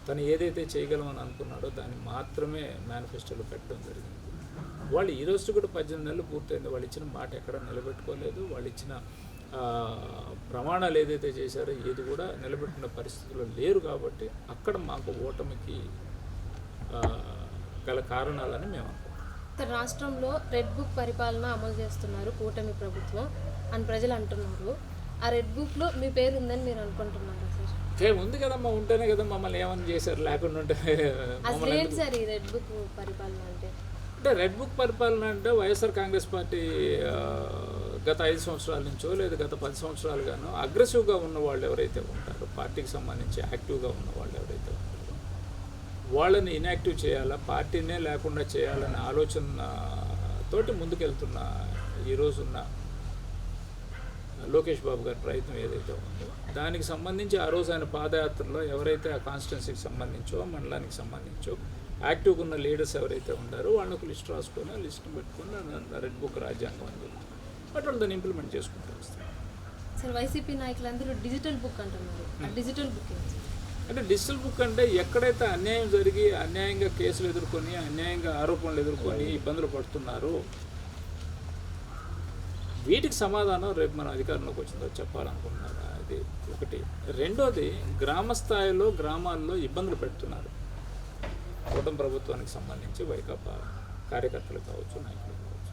S2: తను ఏదైతే చేయగలమని అనుకున్నాడో దాన్ని మాత్రమే మేనిఫెస్టోలో పెట్టడం జరిగింది. వాళ్ళు ఈ రోజు కూడా 18 నెలలు పూర్తయింది. వాళ్ళు ఇచ్చిన మాట ఎక్కడ నిలబెట్టుకోలేదు. వాళ్ళు ఇచ్చిన ప్రమాణాలు ఏదైతే చేశారో ఏది కూడా నిలబెట్టిన పరిస్థితుల్లో లేరు. కాబట్టి అక్కడ మాకు ఓటమికి గల కారణాలని మేము అనుకుంటున్నాం.
S1: రాష్ట్రంలో రెడ్ బుక్ పరిపాలన అమలు చేస్తున్నారు కూటమి ప్రభుత్వం అని ప్రజలు అంటున్నారు. ఆ రెడ్ బుక్లో మీ పేరు ఉందని మీరు అనుకుంటున్నారా సార్?
S2: ఉంది కదమ్మా, ఉంటేనే కదా మమ్మల్ని ఏమని చేశారు, లేకుండా ఉంటే
S1: అసలు ఏంటి సార్ ఈ రెడ్ బుక్ పరిపాలన అంటే?
S2: రెడ్ బుక్ పరిపాలన అంటే వైఎస్ఆర్ కాంగ్రెస్ పార్టీ గత 5 సంవత్సరాల నుంచో లేదా గత 10 సంవత్సరాలుగానో అగ్రెసివ్గా ఉన్న వాళ్ళు ఎవరైతే ఉంటారో, పార్టీకి సంబంధించి యాక్టివ్గా ఉన్న వాళ్ళు ఎవరైతే ఉంటారో వాళ్ళని ఇన్యాక్టివ్ చేయాలా, పార్టీనే లేకుండా చేయాలనే ఆలోచనతోటి ముందుకెళ్తున్న ఈరోజున్న లోకేష్ బాబు గారి ప్రయత్నం ఏదైతే ఉందో దానికి సంబంధించి ఆ రోజు ఆయన పాదయాత్రలో ఎవరైతే ఆ కాన్స్టిట్యున్సీకి సంబంధించో మండలానికి సంబంధించో యాక్టివ్గా ఉన్న లీడర్స్ ఎవరైతే ఉన్నారో వాళ్ళకు లిస్ట్ రాసుకొని లిస్ట్ పెట్టుకొని రెడ్ బుక్ రాజ్యాంగం అని చెప్పి అటువంటి దాన్ని ఇంప్లిమెంట్ చేసుకుంటూ వస్తారు.
S1: సార్ వైసీపీ నాయకులందరూ డిజిటల్ బుక్ అంటున్నారు. డిజిటల్ బుక్
S2: అంటే డిజిటల్ బుక్ అంటే ఎక్కడైతే అన్యాయం జరిగి అన్యాయంగా కేసులు ఎదుర్కొని అన్యాయంగా ఆరోపణలు ఎదుర్కొని ఇబ్బందులు పడుతున్నారో వీటికి సమాధానం రేపు మనం అధికారంలోకి వచ్చిందో చెప్పాలనుకుంటున్నారు. అది ఒకటి. రెండోది, గ్రామ స్థాయిలో గ్రామాల్లో ఇబ్బందులు పెడుతున్నారు కూటమి ప్రభుత్వానికి సంబంధించి వైకాపా కార్యకర్తలు కావచ్చు, నాయకులు కావచ్చు.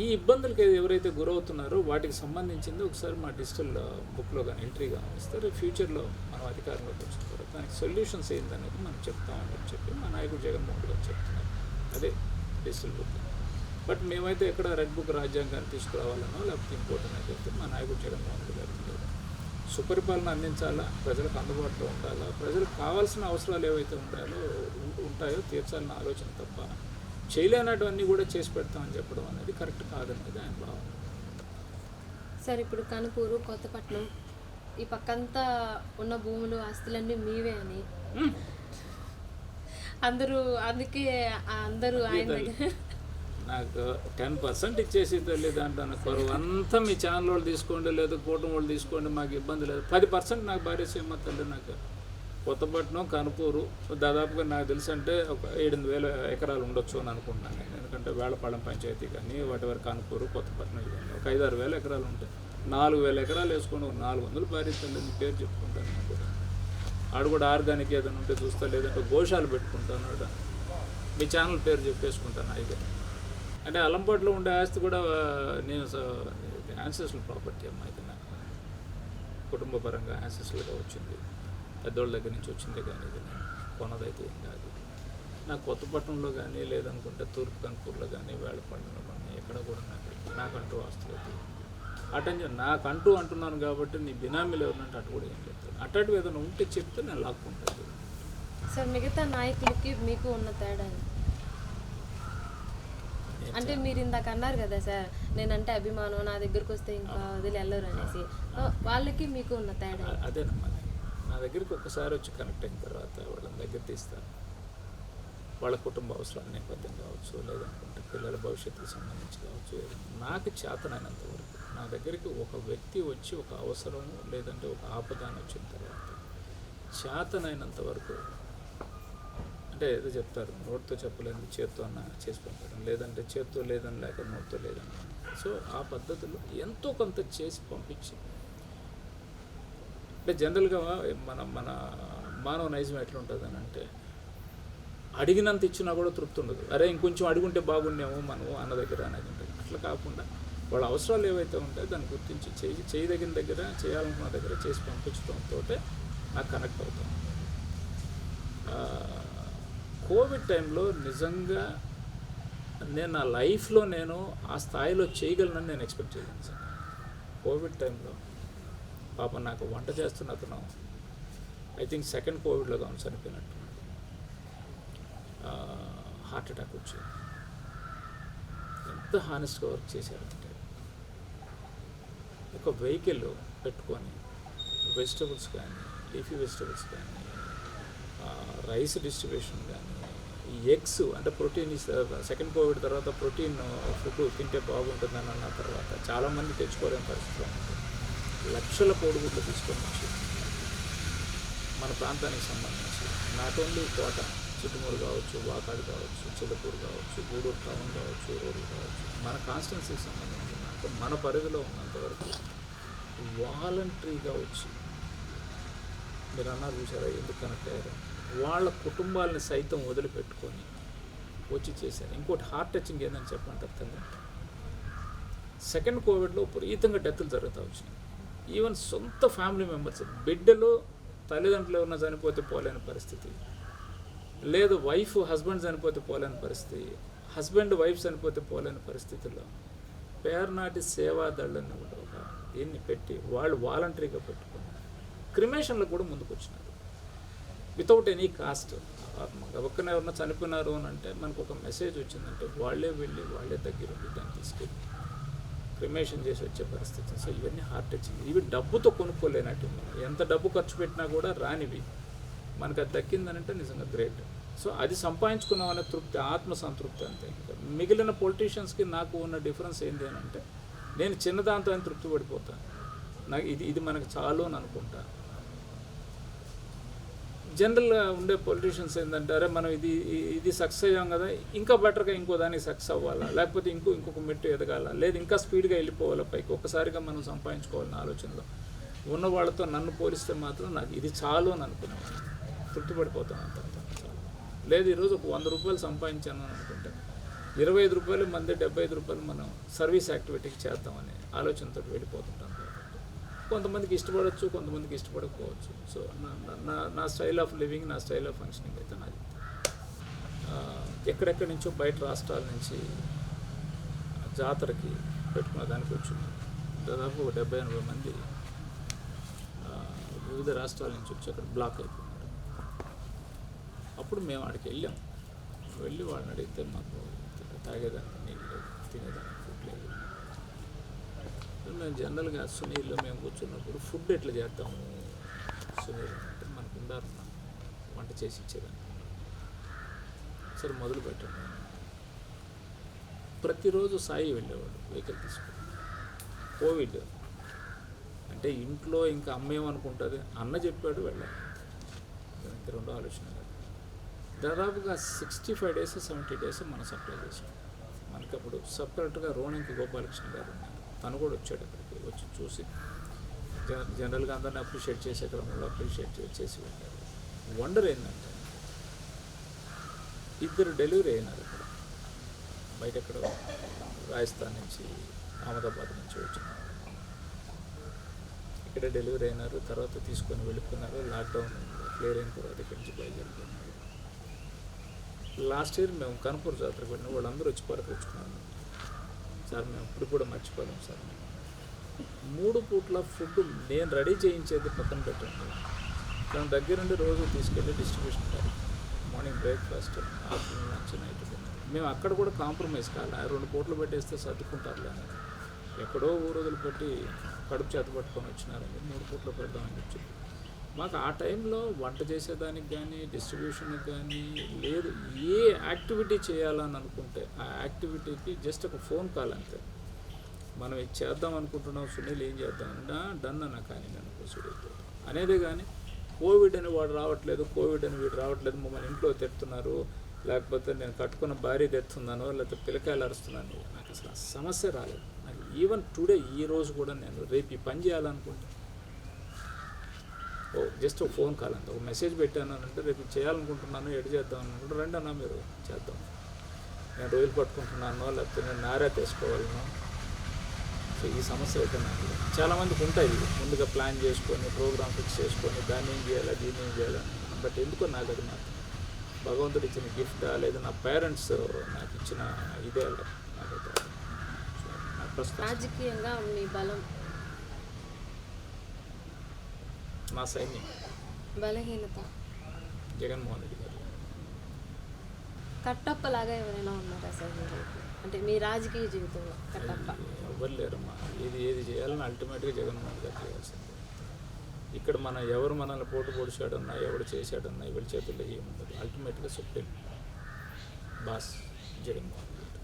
S2: ఈ ఇబ్బందులకి ఎవరైతే గురవుతున్నారో వాటికి సంబంధించింది ఒకసారి మా డిజిటల్ బుక్లో కానీ ఎంట్రీగా ఇస్తారు. ఫ్యూచర్లో మనం అధికారంలోకి వచ్చిన తర్వాత దానికి సొల్యూషన్స్ ఏందనేది మనం చెప్తామని చెప్పి మా నాయకుడు జగన్మోహన్ గారు చెప్తున్నారు. అదే డిజిటల్ బుక్. బట్ మేమైతే ఎక్కడ రెడ్ బుక్ రాజ్యాంగాన్ని తీసుకురావాలనో లేకపోతే ఇంకోటి అనేది అయితే మా నాయకుడు జగన్మోహన్ గారు సుపరిపాలన అందించాలా, ప్రజలకు అందుబాటులో ఉండాలా, ప్రజలకు కావాల్సిన అవసరాలు ఏవైతే ఉంటాయో తీర్చాలన్న ఆలోచన తప్ప చేయలేనటువన్నీ కూడా చేసి పెడతామని చెప్పడం అనేది కరెక్ట్ కాదనేది ఆయన భావన.
S1: సార్ ఇప్పుడు కనుపూరు, కొత్తపట్నం ఈ పక్కంతా ఉన్న భూములు ఆస్తులన్నీ మీవే అని అందుకే అందరూ ఆయన దగ్గర
S2: నాకు 10% ఇచ్చేసి తల్లి దాంట్లో కొరవ అంతా మీ ఛానల్ వాళ్ళు తీసుకోండి, లేదు కూటమి వాళ్ళు తీసుకోండి, మాకు ఇబ్బంది లేదు. 10% నాకు భార్య సీమ తల్లి. నాకు కొత్తపట్నం, కనుపూరు దాదాపుగా నాకు తెలిసి అంటే ఒక 7,000 ఎకరాలు ఉండొచ్చు అని అనుకుంటున్నాను నేను. ఎందుకంటే వేళపాలెం పంచాయతీ కానీ వాటివరకు కనుపూరు, కొత్తపట్నం ఇవన్నీ ఒక 5-6 ఎకరాలు ఉంటాయి. 4,000 ఎకరాలు వేసుకొని ఒక 400 భార్య తల్లిని పేరు చెప్పుకుంటాను నేను కూడా. ఆడు కూడా ఆర్గానిక్ ఏదైనా ఉంటే చూస్తా, లేదంటే గోశాలు పెట్టుకుంటాను, మీ ఛానల్ పేరు చెప్పేసుకుంటాను. అయితే అంటే అలంపాట్లో ఉండే ఆస్తి కూడా నేను యాన్సెస్ట్రల్ ప్రాపర్టీ అమ్మ. అయితే నాకు కుటుంబ పరంగా యాన్సెస్ట్రల్గా వచ్చింది, పెద్దోళ్ళ దగ్గర నుంచి వచ్చింది. కానీ ఇది నేను కొన్నదైతే ఏం కాదు. నాకు కొత్తపట్నంలో కానీ లేదనుకుంటే తూర్పు కనుపూర్లో కానీ వేళపాలెంలో కానీ ఎక్కడ కూడా నాకంటూ ఆస్తులు అయితే నాకంటూ అంటున్నాను. కాబట్టి నీ బినామీలు ఎవరినంటే అటు కూడా ఏం చెప్తాను. అట్లాంటివి ఏదైనా ఉంటే చెప్తే నేను లాక్కుంటాను.
S1: సార్ మిగతా నాయకులకి మీకు ఉన్న తేడా ఏంటి? అంటే మీరు ఇందాక అన్నారు కదా సార్, నేనంటే అభిమానం, నా దగ్గరకు వస్తే ఇంకా వదిలి వెళ్ళరు అనేసి. వాళ్ళకి మీకు ఉన్న తేడా ఏంటి?
S2: అదేనమ్మా, నా దగ్గరికి ఒక్కసారి వచ్చి కనెక్ట్ అయిన తర్వాత వాళ్ళని దగ్గర తీస్తాను. వాళ్ళ కుటుంబ అవసరాల నేపథ్యం కావచ్చు, లేదనుకుంటే పిల్లల భవిష్యత్తుకు సంబంధించి కావచ్చు, నాకు చేతనైనంత వరకు నా దగ్గరికి ఒక వ్యక్తి వచ్చి ఒక అవసరము లేదంటే ఒక ఆపదాన్ని వచ్చిన తర్వాత చేతనైనంత వరకు, అంటే ఏదో చెప్తారు, నోటితో చెప్పలేదు చేత్తో అన్న చేసి పంపడం, లేదంటే చేత్తో లేదని లేక నోటితో లేదని. సో ఆ పద్ధతిలో ఎంతో కొంత చేసి పంపించి, అంటే జనరల్గా మన మానవ నైజం ఎట్లుంటుంది అని అంటే, అడిగినంత ఇచ్చినా కూడా తృప్తి ఉండదు. అరే ఇంకొంచెం అడుగుంటే బాగుండేమో మనము అన్న దగ్గర అనేది ఉంటుంది. అట్లా కాకుండా వాళ్ళ అవసరాలు ఏవైతే ఉంటాయో దాన్ని గుర్తించి చేయదగిన దగ్గర, చేయాలనుకున్న దగ్గర చేసి పంపించడంతో నాకు కనెక్ట్ అవుతాం. కోవిడ్ టైంలో నిజంగా నేను నా లైఫ్లో నేను ఆ స్థాయిలో చేయగలనని నేను ఎక్స్పెక్ట్ చేయలేను సార్. కోవిడ్ టైంలో పాపం నాకు వంట చేస్తున్న అతను ఐ థింక్ సెకండ్ కోవిడ్లో కావాలి చనిపోయినట్టు, హార్ట్ అటాక్ వచ్చింది. ఎంత హానెస్ట్గా వర్క్ చేశారంటే, ఒక వెహికల్ పెట్టుకొని వెజిటబుల్స్ కానీ, లీఫీ వెజిటబుల్స్ కానీ, రైస్ డిస్ట్రిబ్యూషన్ కానీ, ఎగ్స్ అంటే ప్రోటీన్ సెకండ్ కోవిడ్ తర్వాత ప్రోటీన్ ఫుడ్ తింటే బాగుంటుందని అన్న తర్వాత చాలామంది తెచ్చుకోలేని పరిస్థితిలో ఉంటుంది. లక్షల కోడిగుడ్లు తీసుకొని వచ్చి మన ప్రాంతానికి సంబంధించి నాట్ ఓన్లీ కోట, చిట్టుమూరు కావచ్చు, వాకాడు కావచ్చు, చిల్లపూరు కావచ్చు, గూడూరు టౌన్ కావచ్చు, రోడ్లు కావచ్చు, మన కాన్స్టిట్యున్సీకి సంబంధించిన అంటే మన పరిధిలో ఉన్నంతవరకు వాలంటరీగా వచ్చి, మీరు అన్నారు చూసారా ఎందుకు కనెక్ట్ అయ్యారు, వాళ్ళ కుటుంబాలని సైతం వదిలిపెట్టుకొని వచ్చి చేశారు. ఇంకోటి హార్ట్ టచింగ్ ఏందని చెప్పండి అర్థంగా, సెకండ్ కోవిడ్లో విపరీతంగా డెత్లు జరుగుతూ వచ్చినాయి. ఈవెన్ సొంత ఫ్యామిలీ మెంబర్స్, బిడ్డలు తల్లిదండ్రులు ఎవరన్నా చనిపోతే పోలేని పరిస్థితి, లేదు వైఫ్ హస్బెండ్ చనిపోతే పోలేని పరిస్థితి, హస్బెండ్ వైఫ్ చనిపోతే పోలేని పరిస్థితుల్లో పేర్నాటి సేవా దళ్ళని కూడా ఒక దీన్ని పెట్టి వాళ్ళు వాలంటరీగా పెట్టుకొని క్రిమేషన్లో కూడా ముందుకు వచ్చినారు వితౌట్ ఎనీ కాస్ట్. గబక్కన ఎవరన్నా చనిపోయినారు అని అంటే మనకు ఒక మెసేజ్ వచ్చిందంటే వాళ్ళే వెళ్ళి వాళ్ళే దగ్గరుండి దాన్ని తీసుకెళ్ళి క్రిమేషన్ చేసి వచ్చే పరిస్థితి. సో ఇవన్నీ హార్ట్ టచింగ్. ఇవి డబ్బుతో కొనుక్కోలేనట్టు, ఎంత డబ్బు ఖర్చు పెట్టినా కూడా రానివి, మనకు అది దక్కిందనంటే నిజంగా గ్రేట్. సో అది సంపాదించుకున్నాం అనే తృప్తి, ఆత్మ సంతృప్తి అంతే. మిగిలిన పొలిటీషియన్స్కి నాకు ఉన్న డిఫరెన్స్ ఏంటి అని అంటే, నేను చిన్నదాంతో అని తృప్తి పడిపోతాను, నాకు ఇది మనకు చాలు అని అనుకుంటా. జనరల్గా ఉండే పొలిటీషియన్స్ ఏంటంటే, అరే మనం ఇది సక్సెస్ అయ్యాం కదా, ఇంకా బెటర్గా ఇంకో దానికి సక్సెస్ అవ్వాలా, లేకపోతే ఇంకొక మెట్టు ఎదగాల, లేదు ఇంకా స్పీడ్గా వెళ్ళిపోవాలా పైకి, ఒక్కసారిగా మనం సంపాదించుకోవాలన్న ఆలోచనలో ఉన్న వాళ్ళతో నన్ను పోలిస్తే మాత్రం నాకు ఇది చాలు అని అనుకునేవాడిని, తృప్తి పడిపోతాను అంత చాలు. లేదు ఈరోజు ఒక 100 రూపాయలు సంపాదించాను అని అనుకుంటే 25 రూపాయలు మంది 75 రూపాయలు మనం సర్వీస్ యాక్టివిటీకి చేద్దామనే ఆలోచనతో వెళ్ళిపోతుంటాం. కొంతమందికి ఇష్టపడవచ్చు, కొంతమందికి ఇష్టపడకపోవచ్చు. సో నా స్టైల్ ఆఫ్ లివింగ్, నా స్టైల్ ఆఫ్ ఫంక్షనింగ్ అయితే నాది. ఎక్కడెక్కడి నుంచో బయట రాష్ట్రాల నుంచి జాతరకి పెట్టుకున్న దానికి వచ్చింది. దాదాపు 70-80 మంది వివిధ రాష్ట్రాల నుంచి వచ్చి అక్కడ బ్లాక్ అయిపోయినారు. అప్పుడు మేము అక్కడికి వెళ్ళి వాళ్ళని అడిగితే మాకు తాగేదానికి నీళ్ళు లేదు, తినేదానికి ఫుడ్ లేదు. మేము జనరల్గా సునీల్లో మేము కూర్చున్నప్పుడు ఫుడ్ ఎట్లా చేస్తాము సునీల్ అంటే, మనకు ఉండాలి వంట చేసి ఇచ్చేదాన్ని. సరే మొదలు పెట్టండి. ప్రతిరోజు సాయి వెళ్ళేవాడు వెహికల్ తీసుకుని. కోవిడ్ అంటే ఇంట్లో ఇంకా అమ్మేమనుకుంటుంది, అన్న చెప్పాడు వెళ్ళాలి, దానికి రెండో ఆలోచన కాదు. దాదాపుగా 65 days 70 days మనం సప్లై చేసాం. మనకి అప్పుడు సబ్ కలెక్టర్గా రోణంకి గోపాలకృష్ణ గారు ఉన్నారు, తను కూడా వచ్చాడు అక్కడికి, వచ్చి చూసి జనరల్గా అందరిని అప్రిషియేట్ చేసే క్రమంలో అప్రిషియేట్ చేసి వెళ్ళారు. వండర్ ఏంటంటే 2 డెలివరీ అయినారు అక్కడ, బయట ఎక్కడ రాజస్థాన్ నుంచి అహ్మదాబాద్ నుంచి వచ్చినారు, ఇక్కడ డెలివరీ అయినారు. తర్వాత తీసుకొని వెళ్ళిపోయినారు. లాక్డౌన్ క్లియర్ అయిన తర్వాత ఇక్కడి నుంచి బయలుదేరిపోయినారు. లాస్ట్ ఇయర్ మేము కనుపూర్ జాతరకు వెళ్ళిన వాళ్ళందరూ వచ్చి పలకరించుకున్నాను. సార్ మేము ఇప్పుడు కూడా మర్చిపోలేము సార్, 3 పూట్ల ఫుడ్ నేను రెడీ చేయించేది పక్కన పెట్టండి, తన దగ్గరుండి రోజు తీసుకెళ్ళి డిస్ట్రిబ్యూషన్ కాదు, morning breakfast, afternoon lunch, night dinner. మేము అక్కడ కూడా కాంప్రమైజ్ కాలే, 2 పూటలు పెట్టేస్తే సర్దుకుంటారులే అని. ఎక్కడో ఊరోజులు పెట్టి కడుపు చేత పట్టుకొని వచ్చినారని 3 పూటలు పెడదామని చెప్పి మాకు ఆ టైంలో వంట చేసేదానికి కానీ డిస్ట్రిబ్యూషన్కి కానీ లేదు. ఏ యాక్టివిటీ చేయాలని అనుకుంటే ఆ యాక్టివిటీకి జస్ట్ ఒక ఫోన్ కాల్ అంతే. మనం ఇది చేద్దాం అనుకుంటున్నాం, సునీల్ ఏం చేద్దాం డన్ అన్న, కానీ నేను ప్రొసీడ్ అనేదే. కానీ కోవిడ్ అని వాడు రావట్లేదు, కోవిడ్ అని వీడు రావట్లేదు, మమ్మల్ని ఇంట్లో తెస్తున్నారు, లేకపోతే నేను కట్టుకున్న భార్య తెస్తున్నాను, లేకపోతే పిల్లకాయలు అరుస్తున్నాను, నాకు అసలు ఆ సమస్య రాలేదు. నాకు ఈవెన్ టుడే ఈ రోజు కూడా నేను రేపు ఈ పని చేయాలనుకుంటే జస్ట్ ఒక ఫోన్ కాల్ అంతే, ఒక మెసేజ్ పెట్టాను అంటే రేపు చేయాలనుకుంటున్నాను, ఎడు చేద్దాం అనుకుంటే రండి అన్న మీరు చేద్దాం, నేను రోజులు పట్టుకుంటున్నాను, లేకపోతే నేను నారా తీసుకోవాలను. సో ఈ సమస్య అయితే నాకు చాలామందికి ఉంటాయి, ముందుగా ప్లాన్ చేసుకొని ప్రోగ్రామ్ ఫిక్స్ చేసుకొని దాన్ని ఏం చేయాలి దీన్ని ఏం చేయాలి. బట్ ఎందుకో నాకు అది మాత్రం భగవంతుడు ఇచ్చిన గిఫ్టా లేదా నా పేరెంట్స్ నాకు ఇచ్చిన ఇదే నాకైతే నాకు ప్రస్తుతం
S1: రాజకీయంగా మీ బలం,
S2: మా సైన్యం
S1: బలహీనత,
S2: జగన్మోహన్ రెడ్డి గారు.
S1: కట్టప్పలాగా ఎవరైనా ఉన్నారా సార్ మీరు? అంటే మీ రాజకీయ జీవితంలో కట్టప్ప
S2: ఎవరు లేరమ్మా. ఏది చేయాలని అల్టిమేట్గా జగన్మోహన్ గారు చేయాల్సిందే. ఇక్కడ మనం ఎవరు మనల్ని పోటు పొడిచాడన్నా, ఎవడు చేశాడన్నా ఎవరి చేతుల్లో ఏముండదు. అల్టిమేట్గా supreme boss Jaganmohan Reddy.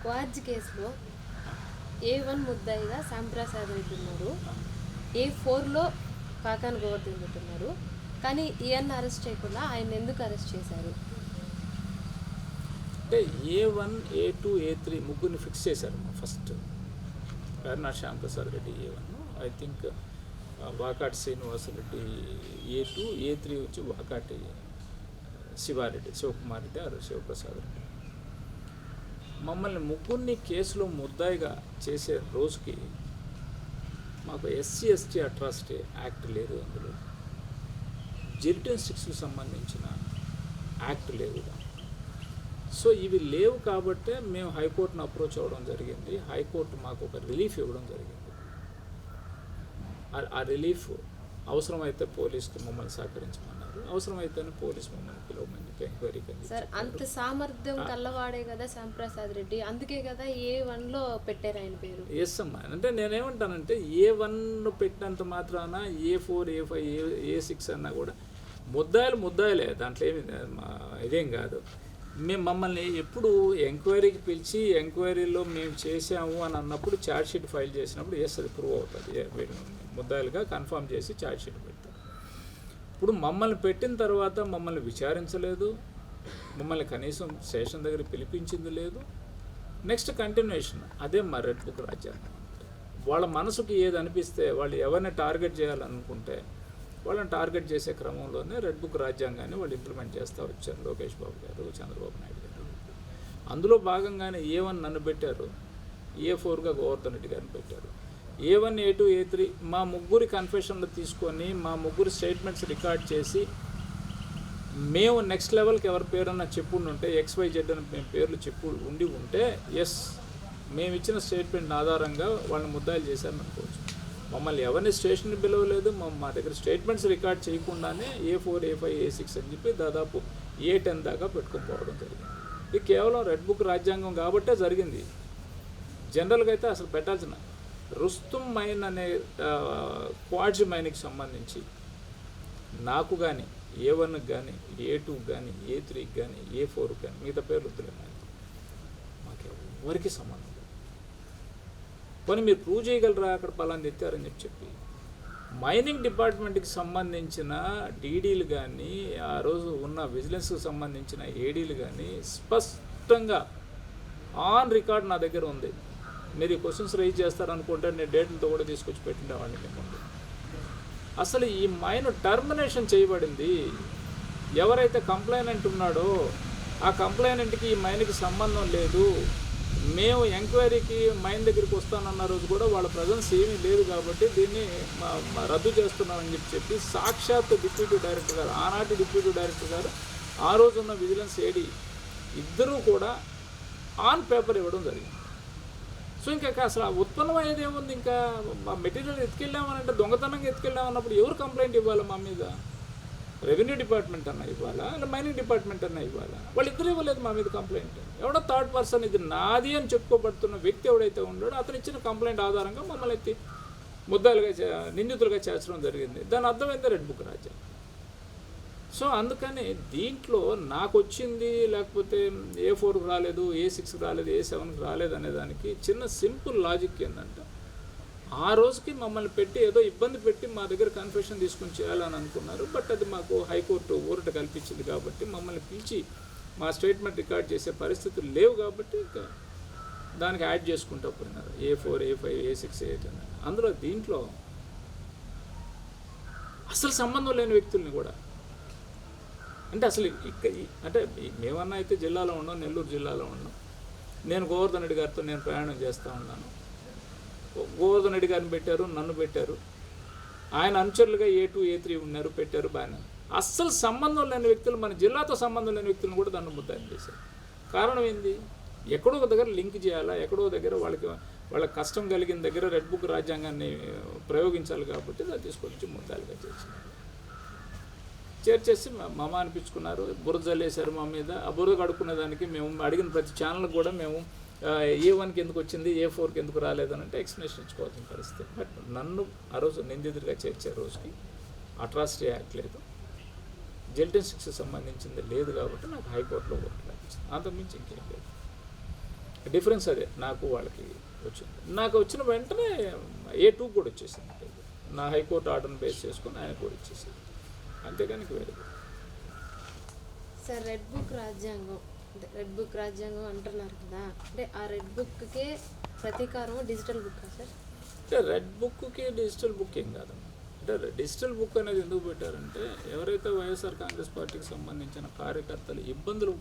S1: Quartz కేసులో A1 ముద్దాయిగా శ్యాంప్రసాద్ రెడ్డి ఉన్నారు, A4లో కాకాని గోవర్ధన్ రెడ్డి ఉన్నారు. కానీ ఈయన్ని అరెస్ట్ చేయకుండా ఆయన ఎందుకు అరెస్ట్ చేశారు?
S2: అంటే A1, A2, A3 ముగ్గురిని ఫిక్స్ చేశారమ్మా. First Karna Shyamprasad Reddy A1, I think Vakati Srinivasa Reddy A2, A3 వచ్చి వాకాటి శివారెడ్డి, శివకుమార్ రెడ్డి ఆరు శివప్రసాద్ రెడ్డి. మమ్మల్ని ముగ్గురిని కేసులో ముద్దాయిగా చేసే రోజుకి మాకు SC ST అట్రాసిటీ యాక్ట్ లేదు, అందులో జెరిటెన్స్టిక్స్కి సంబంధించిన యాక్ట్ లేదు. సో ఇవి లేవు కాబట్టే మేము హైకోర్టును అప్రోచ్ అవ్వడం జరిగింది. హైకోర్టు మాకు ఒక రిలీఫ్ ఇవ్వడం జరిగింది. ఆ రిలీఫ్ అవసరమైతే పోలీస్కి మమ్మల్ని సహకరించమన్నారు, అవసరమైతేనే పోలీస్ మమ్మల్ని పిలవమని ఎంక్వైరీకి.
S1: సార్ అంత సామర్థ్యం కల్లవాడే కదా శ్యాంప్రసాద్ రెడ్డి, అందుకే కదా A1లో పెట్టారు ఆయన పేరు.
S2: ఎస్ అమ్మా. అంటే నేనేమంటానంటే A1 పెట్టినంత మాత్రాన A4, A5, A6 అన్నా కూడా ముద్దాయిలే, దాంట్లో ఏమి ఇదేం కాదు. మేము మమ్మల్ని ఎప్పుడు ఎంక్వైరీకి పిలిచి ఎంక్వైరీలో మేము చేసాము అని అన్నప్పుడు ఛార్జ్షీట్ ఫైల్ చేసినప్పుడు అది ప్రూవ్ అవుతుంది, ముద్దాయిలుగా కన్ఫర్మ్ చేసి ఛార్జ్షీట్ పెడతారు. ఇప్పుడు మమ్మల్ని పెట్టిన తర్వాత మమ్మల్ని విచారించలేదు, మమ్మల్ని కనీసం స్టేషన్ దగ్గర పిలిపించింది లేదు. నెక్స్ట్ కంటిన్యూషన్ అదే మా రెడ్ బుక్ రాజ్యాంగం. వాళ్ళ మనసుకి ఏది అనిపిస్తే, వాళ్ళు ఎవరిని టార్గెట్ చేయాలనుకుంటే వాళ్ళని టార్గెట్ చేసే క్రమంలోనే రెడ్ బుక్ రాజ్యాంగాన్ని వాళ్ళు ఇంప్లిమెంట్ చేస్తూ వచ్చారు లోకేష్ బాబు గారు, చంద్రబాబు నాయుడు గారు. అందులో భాగంగానే A1 నన్ను పెట్టారు, A4గా గోవర్ధన్ రెడ్డి గారిని పెట్టారు. A1, A2, A3 మా ముగ్గురి కన్ఫెషన్లు తీసుకొని మా ముగ్గురి స్టేట్మెంట్స్ రికార్డ్ చేసి మేము నెక్స్ట్ లెవెల్కి ఎవరి పేరన్నా చెప్పుంటే XYZ అని మేము పేర్లు ఉండి ఉంటే మేము ఇచ్చిన స్టేట్మెంట్ ఆధారంగా వాళ్ళని ముద్దాయిలు చేశారని అనుకోవచ్చు. మమ్మల్ని ఎవరిని స్టేషన్కి పిలవలేదు, మా దగ్గర స్టేట్మెంట్స్ రికార్డ్ చేయకుండానే A4, A5, A6 అని చెప్పి దాదాపు A10 దాకా పెట్టుకొని పోవడం జరిగింది. ఇది కేవలం రెడ్ బుక్ రాజ్యాంగం కాబట్టే జరిగింది. జనరల్గా అయితే అసలు పెట్టాల్సిన రుస్తుం మైన్ అనే క్వాడ్జ్ మైన్కి సంబంధించి నాకు కానీ A1కి కానీ A2కి కానీ A3కి కానీ A4కి కానీ మిగతా పేర్లు వద్దులే, మాకు ఎవరికి సంబంధం. కానీ మీరు ప్రూవ్ చేయగలరా అక్కడ పలాన్ని ఎత్తారని చెప్పి మైనింగ్ డిపార్ట్మెంట్కి సంబంధించిన డీడీలు కానీ ఆ రోజు ఉన్న విజిలెన్స్కి సంబంధించిన ఏడీలు కానీ స్పష్టంగా ఆన్ రికార్డ్ నా దగ్గర ఉంది. మీరు ఈ క్వశ్చన్స్ రైజ్ చేస్తారనుకుంటే నేను డేట్లతో కూడా తీసుకొచ్చి పెట్టిండేవాడిని మీకు. అసలు ఈ మైన్ టర్మినేషన్ చేయబడింది. ఎవరైతే కంప్లైనెంట్ ఉన్నాడో ఆ కంప్లైనెంట్కి ఈ మైన్కి సంబంధం లేదు. మేము ఎంక్వైరీకి మైన్ దగ్గరికి వస్తానన్న రోజు కూడా వాళ్ళ ప్రజెన్స్ ఏమీ లేదు కాబట్టి దీన్ని రద్దు చేస్తున్నామని చెప్పి సాక్షాత్ డిప్యూటీ డైరెక్టర్ గారు, ఆనాటి డిప్యూటీ డైరెక్టర్ గారు, ఆ రోజున్న విజిలెన్స్ ఏడీ ఇద్దరూ కూడా ఆన్ పేపర్ ఇవ్వడం జరిగింది. సో ఇంకా అసలు ఆ ఉత్పన్నం అయ్యేది ఏముంది, ఇంకా మా మెటీరియల్ ఎత్తుకెళ్ళామనంటే దొంగతనంగా ఎత్తుకెళ్ళామన్నప్పుడు ఎవరు కంప్లైంట్ ఇవ్వాలి మా మీద? రెవెన్యూ డిపార్ట్మెంట్ అన్న ఇవ్వాలా, లేదా మైనింగ్ డిపార్ట్మెంట్ అన్న ఇవ్వాలా? వాళ్ళు ఇద్దరు ఇవ్వలేదు మా మీద కంప్లైంట్. ఎవడో థర్డ్ పర్సన్, ఇది నాది అని చెప్పుకోబడుతున్న వ్యక్తి ఎవడైతే ఉన్నాడో అతను ఇచ్చిన కంప్లైంట్ ఆధారంగా మమ్మల్ని ఎత్తి ముద్దాలుగా నిందితులుగా చేర్చడం జరిగింది. దాని అర్థమైంది రెడ్ బుక్ రాజ్యం. సో అందుకని దీంట్లో నాకు వచ్చింది లేకపోతే A4కి రాలేదు, A6కి రాలేదు, A7కి రాలేదు అనే దానికి చిన్న సింపుల్ లాజిక్ ఏంటంటే, ఆ రోజుకి మమ్మల్ని పెట్టి ఏదో ఇబ్బంది పెట్టి మా దగ్గర కన్ఫెషన్ తీసుకుని చేయాలని అనుకున్నారు. బట్ అది మాకు హైకోర్టు ఊరట కల్పించింది కాబట్టి మమ్మల్ని పిలిచి మా స్టేట్మెంట్ రికార్డ్ చేసే పరిస్థితులు లేవు కాబట్టి ఇంకా దానికి యాడ్ చేసుకుంటూ పోయినారు A4, A5, A6, A8 అని. అందులో దీంట్లో అసలు సంబంధం లేని వ్యక్తుల్ని కూడా, అంటే అసలు అంటే మేమన్నా అయితే జిల్లాలో ఉన్నాం, నెల్లూరు జిల్లాలో ఉన్నాం. నేను గోవర్ధన్ రెడ్డి గారితో నేను ప్రయాణం చేస్తూ ఉన్నాను. గోవర్ధన్ రెడ్డి గారిని పెట్టారు, నన్ను పెట్టారు, ఆయన అనుచరులుగా A2, A3 ఉన్నారు, పెట్టారు, బాగానే. అస్సలు సంబంధం లేని వ్యక్తులు, మన జిల్లాతో సంబంధం లేని వ్యక్తులను కూడా దాన్ని ముద్దాయిని చేశారు. కారణం ఏంది? ఎక్కడో ఒక దగ్గర లింక్ చేయాలా, ఎక్కడో దగ్గర వాళ్ళకి కష్టం కలిగిన దగ్గర రెడ్ బుక్ రాజ్యాంగాన్ని ప్రయోగించాలి కాబట్టి దాన్ని తీసుకొచ్చి ముద్దాలుగా చేర్చేసి మమ అనిపించుకున్నారు. బురద జల్లేశారు మా మీద. ఆ బురద కడుక్కునే దానికి మేము అడిగిన ప్రతి ఛానల్కి కూడా మేము A1కి ఎందుకు వచ్చింది, A4కి ఎందుకు రాలేదని అంటే ఎక్స్ప్లెనేషన్ ఇచ్చుకోవాల్సిన పరిస్థితి. బట్ నన్ను ఆ రోజు నిందితుడిగా చేర్చే రోజుకి అట్రాసిటీ యాక్ట్ లేదు, జెల్టన్ శిక్షకు సంబంధించింది లేదు కాబట్టి నాకు హైకోర్టులో ఓట్లు లభించింది. అంతకుమించి ఇంకేం లేదు. డిఫరెన్స్ అదే నాకు వాళ్ళకి వచ్చింది. నాకు వచ్చిన వెంటనే A2 కూడా వచ్చేసింది. నా హైకోర్టు ఆర్డర్ని బేస్ చేసుకొని ఆయన కూడా ఇచ్చేసింది. అంతేగాని వేరే.
S1: సార్, రెడ్ బుక్ రాజ్యాంగం అంటున్నారు కదా, అంటే ఆ రెడ్ బుక్కే ప్రతీకారం డిజిటల్ బుక్ సార్?
S2: అంటే రెడ్ బుక్కి డిజిటల్ బుక్ ఏం కాదమ్మా. అంటే డిజిటల్ బుక్ అనేది ఎందుకు పెట్టారంటే, ఎవరైతే వైఎస్ఆర్ కాంగ్రెస్ పార్టీకి సంబంధించిన కార్యకర్తలు ఇబ్బందులు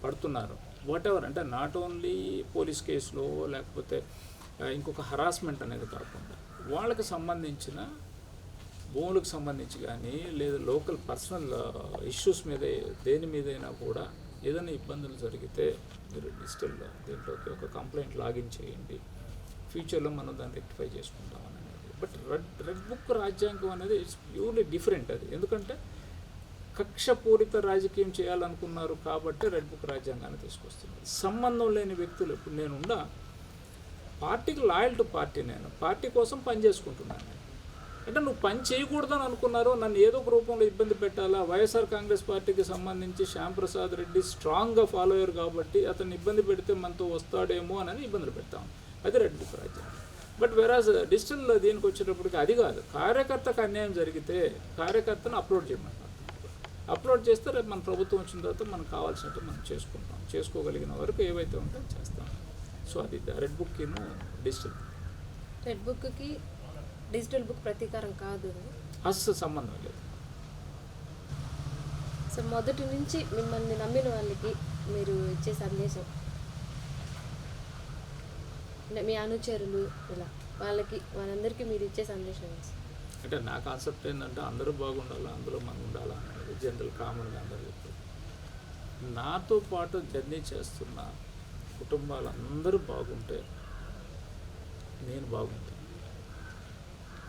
S2: పడుతున్నారు, వాట్ ఎవర్, అంటే నాట్ ఓన్లీ పోలీస్ కేసులో లేకపోతే ఇంకొక హరాస్మెంట్ అనేది కాకుండా వాళ్ళకి సంబంధించిన భూములకు సంబంధించి కానీ లేదా లోకల్ పర్సనల్ ఇష్యూస్ మీద దేని మీదైనా కూడా ఏదైనా ఇబ్బందులు జరిగితే మీరు డిజిటల్ దీంట్లోకి ఒక కంప్లైంట్ లాగిన్ చేయండి, ఫ్యూచర్లో మనం దాన్ని రెక్టిఫై చేసుకుంటాం అనేది. బట్ రెడ్ బుక్ రాజ్యాంగం అనేది ఇట్స్ ప్యూర్లీ డిఫరెంట్. అది ఎందుకంటే కక్షపూరిత రాజకీయం చేయాలనుకున్నారు కాబట్టి రెడ్ బుక్ రాజ్యాంగాన్ని తీసుకొస్తున్నారు. సంబంధం లేని వ్యక్తులు, ఇప్పుడు నేనుండా పార్టీకి లాయల్ టు పార్టీ, నేను పార్టీ కోసం పని చేసుకుంటున్నాను. అంటే నువ్వు పని చేయకూడదని అనుకున్నారు, నన్ను ఏదో ఒక రూపంలో ఇబ్బంది పెట్టాలా. వైఎస్ఆర్ కాంగ్రెస్ పార్టీకి సంబంధించి శ్యాంప్రసాద్ రెడ్డి స్ట్రాంగ్గా ఫాలోయర్ కాబట్టి అతన్ని ఇబ్బంది పెడితే మనతో వస్తాడేమో అని ఇబ్బందులు పెడతాం. అది రెడ్ బుక్ రాజ్యాంగం. బట్ వెరాజ్ డిజిటల్ దీనికి వచ్చేటప్పటికి అది కాదు. కార్యకర్తకు అన్యాయం జరిగితే కార్యకర్తను అప్లోడ్ చేయమంటారు. అప్లోడ్ చేస్తే రేపు మన ప్రభుత్వం వచ్చిన తర్వాత మనకు కావాల్సినట్టు మనం చేసుకుంటాం, చేసుకోగలిగిన వరకు ఏవైతే ఉంటే చేస్తాం. సో అది రెడ్ బుక్కిను డిజిటల్.
S1: రెడ్ బుక్కి డిజిటల్ బుక్ ప్రతీకారం కాదు,
S2: అస్సలు సంబంధం లేదు.
S1: సో మొదటి నుంచి మిమ్మల్ని నమ్మిన వాళ్ళకి మీరు ఇచ్చే సందేశం, అంటే మీ అనుచరులు ఇలా వాళ్ళందరికీ మీరు ఇచ్చే సందేశం
S2: అంటే నా కాన్సెప్ట్ ఏంటంటే అందరూ బాగుండాలా, అందులో మనం ఉండాలా అనేది జనరల్ కామన్గా అందరూ చెప్తారు. నాతో పాటు జర్నీ చేస్తున్న కుటుంబాలందరూ బాగుంటే నేను బాగుంటాను.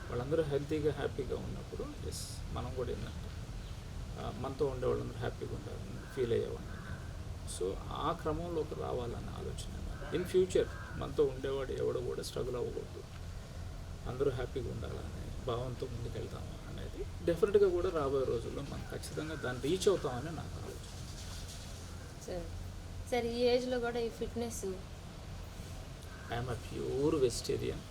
S2: వాళ్ళందరూ హెల్తీగా హ్యాపీగా ఉన్నప్పుడు ఎస్ మనం కూడా ఏంటంటే మనతో ఉండే వాళ్ళందరూ హ్యాపీగా ఉండాలని ఫీల్ అయ్యేవాడిని. సో ఆ క్రమంలోకి రావాలని ఆలోచన. ఇన్ ఫ్యూచర్ మనతో ఉండేవాడు ఎవడో కూడా స్ట్రగుల్ అవ్వకూడదు, అందరూ హ్యాపీగా ఉండాలని భావంతో ముందుకెళ్తాము అనేది డెఫినెట్గా కూడా రాబోయే రోజుల్లో మనం ఖచ్చితంగా దాన్ని రీచ్ అవుతామని నాకు ఆలోచన.
S1: సార్, ఈ ఏజ్లో కూడా ఈ fitness,
S2: I'm a pure vegetarian.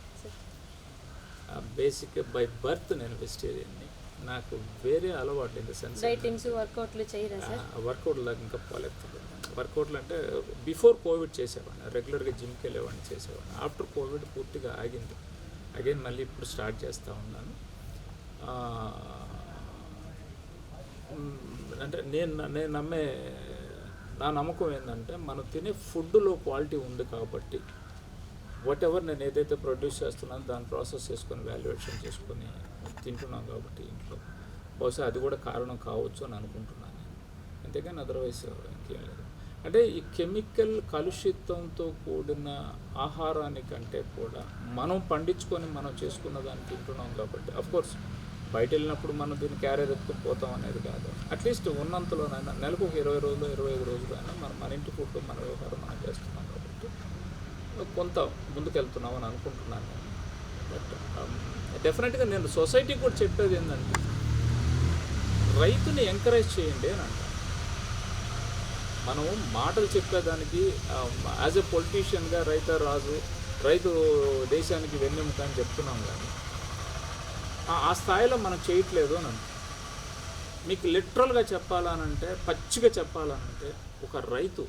S2: Basic by birth నేను వెజిటేరియన్ని. నాకు వేరే అలవాటు ఇన్ ద సెన్స్
S1: డైటింగ్స్ వర్కౌట్లు చేయరా సార్?
S2: వర్కౌట్లో ఇంకా పోలేదు. వర్కౌట్లు అంటే బిఫోర్ కోవిడ్ చేసేవాడిని, రెగ్యులర్గా జిమ్కి వెళ్ళేవాడిని, చేసేవాడిని. ఆఫ్టర్ కోవిడ్ పూర్తిగా ఆగింది. అగైన్ మళ్ళీ ఇప్పుడు స్టార్ట్ చేస్తూ ఉన్నాను. అంటే నేను నమ్మే నా నమ్మకం ఏంటంటే మనం తినే ఫుడ్లో క్వాలిటీ ఉంది కాబట్టి వాట్ ఎవర్ నేను ఏదైతే ప్రొడ్యూస్ చేస్తున్నానో దాన్ని ప్రాసెస్ చేసుకొని వాల్యుయేషన్ చేసుకొని తింటున్నాం కాబట్టి ఇంట్లో బహుశా అది కూడా కారణం కావచ్చు అని అనుకుంటున్నాను నేను. అంతేగాని అదర్వైజ్ ఇంకేం లేదు. అంటే ఈ కెమికల్ కలుషితంతో కూడిన ఆహారానికంటే కూడా మనం పండించుకొని మనం చేసుకున్న దాన్ని తింటున్నాం కాబట్టి అఫ్కోర్స్ బయట వెళ్ళినప్పుడు మనం దీన్ని క్యారియర్ ఎత్తుకుని పోతాం అనేది కాదు. అట్లీస్ట్ ఉన్నంతలోనైనా నెలకు ఒక 20 రోజులు 25 రోజులు అయినా మనం మన ఇంటి ఫుడ్ మన వ్యవహారం మనం చేస్తున్నాం కాబట్టి కొంత ముందుకెళ్తున్నాం అని అనుకుంటున్నాను నేను. బట్ డెఫినెట్గా నేను సొసైటీకి కూడా చెప్పేది ఏంటంటే రైతుని ఎంకరేజ్ చేయండి అని అంటాను. మనం మాటలు చెప్పేదానికి యాజ్ ఎ పొలిటీషియన్గా రైతు రాజు, రైతు దేశానికి వెన్నెముక అని చెప్తున్నాం, కానీ ఆ స్థాయిలో మనం చేయట్లేదు అని అంటాం. మీకు లిటరల్గా చెప్పాలనంటే, పచ్చిగా చెప్పాలనంటే, ఒక రైతు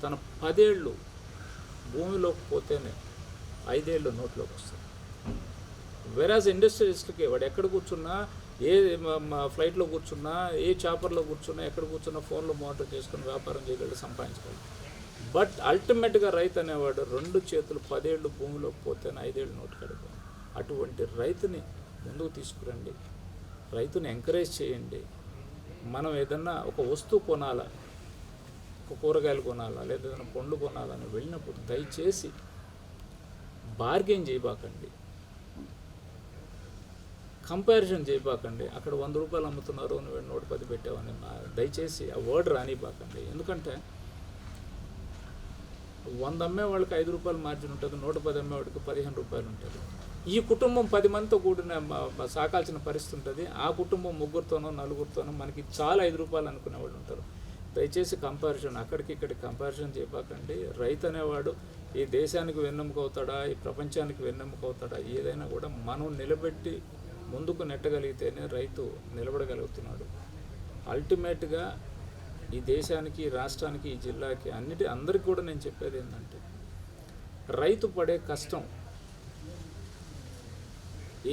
S2: తన 10 ఏళ్ళు భూమిలోకి పోతేనే 5 ఏళ్ళు నోట్లోకి వస్తుంది. వెరాజ్ ఇండస్ట్రియలిస్ట్కి వాడు ఎక్కడ కూర్చున్నా, ఏ ఫ్లైట్లో కూర్చున్నా, ఏ చాపర్లో కూర్చున్నా, ఎక్కడ కూర్చున్నా ఫోన్లో మోటార్ చేసుకుని వ్యాపారం చేయగలడు, సంపాదించగలడు. బట్ అల్టిమేట్గా రైతు అనేవాడు 2 చేతులు 10 ఏళ్ళు భూమిలోకి పోతేనే 5 ఏళ్ళు నోటు కడుపు. అటువంటి రైతుని ముందుకు తీసుకురండి, రైతుని ఎంకరేజ్ చేయండి. మనం ఏదన్నా ఒక వస్తువు కొనాలా, ఒక కూరగాయలు కొనాలా, లేదా ఏదైనా పండ్లు కొనాలని వెళ్ళినప్పుడు దయచేసి బార్గెన్ చేయబాకండి, కంపారిజన్ చేయబాకండి. అక్కడ 100 రూపాయలు అమ్ముతున్నారు, నువ్వు 110 పెట్టావని దయచేసి ఆ వర్డ్ రానిబాకండి. ఎందుకంటే 100 అమ్మే వాళ్ళకి 5 రూపాయలు మార్జిన్ ఉంటుంది, 110 అమ్మేవాడికి 15 రూపాయలు ఉంటుంది. ఈ కుటుంబం 10 మందితో కూడిన సాకాల్సిన పరిస్థితి ఉంటుంది. ఆ కుటుంబం 3తోనో 4తోనో మనకి చాలా 5 రూపాయలు అనుకునే వాళ్ళు ఉంటారు. దయచేసి కంపారిజన్ అక్కడికి ఇక్కడికి కంపారిజన్ చేయబాకండి. రైతు అనేవాడు ఈ దేశానికి వెన్నెముక అవుతాడా, ఈ ప్రపంచానికి వెన్నెముక అవుతాడా, ఏదైనా కూడా మనం నిలబెట్టి ముందుకు నెట్టగలిగితేనే రైతు నిలబడగలుగుతున్నాడు. అల్టిమేట్గా ఈ దేశానికి, ఈ రాష్ట్రానికి, ఈ జిల్లాకి, అందరికీ కూడా నేను చెప్పేది ఏంటంటే, రైతు పడే కష్టం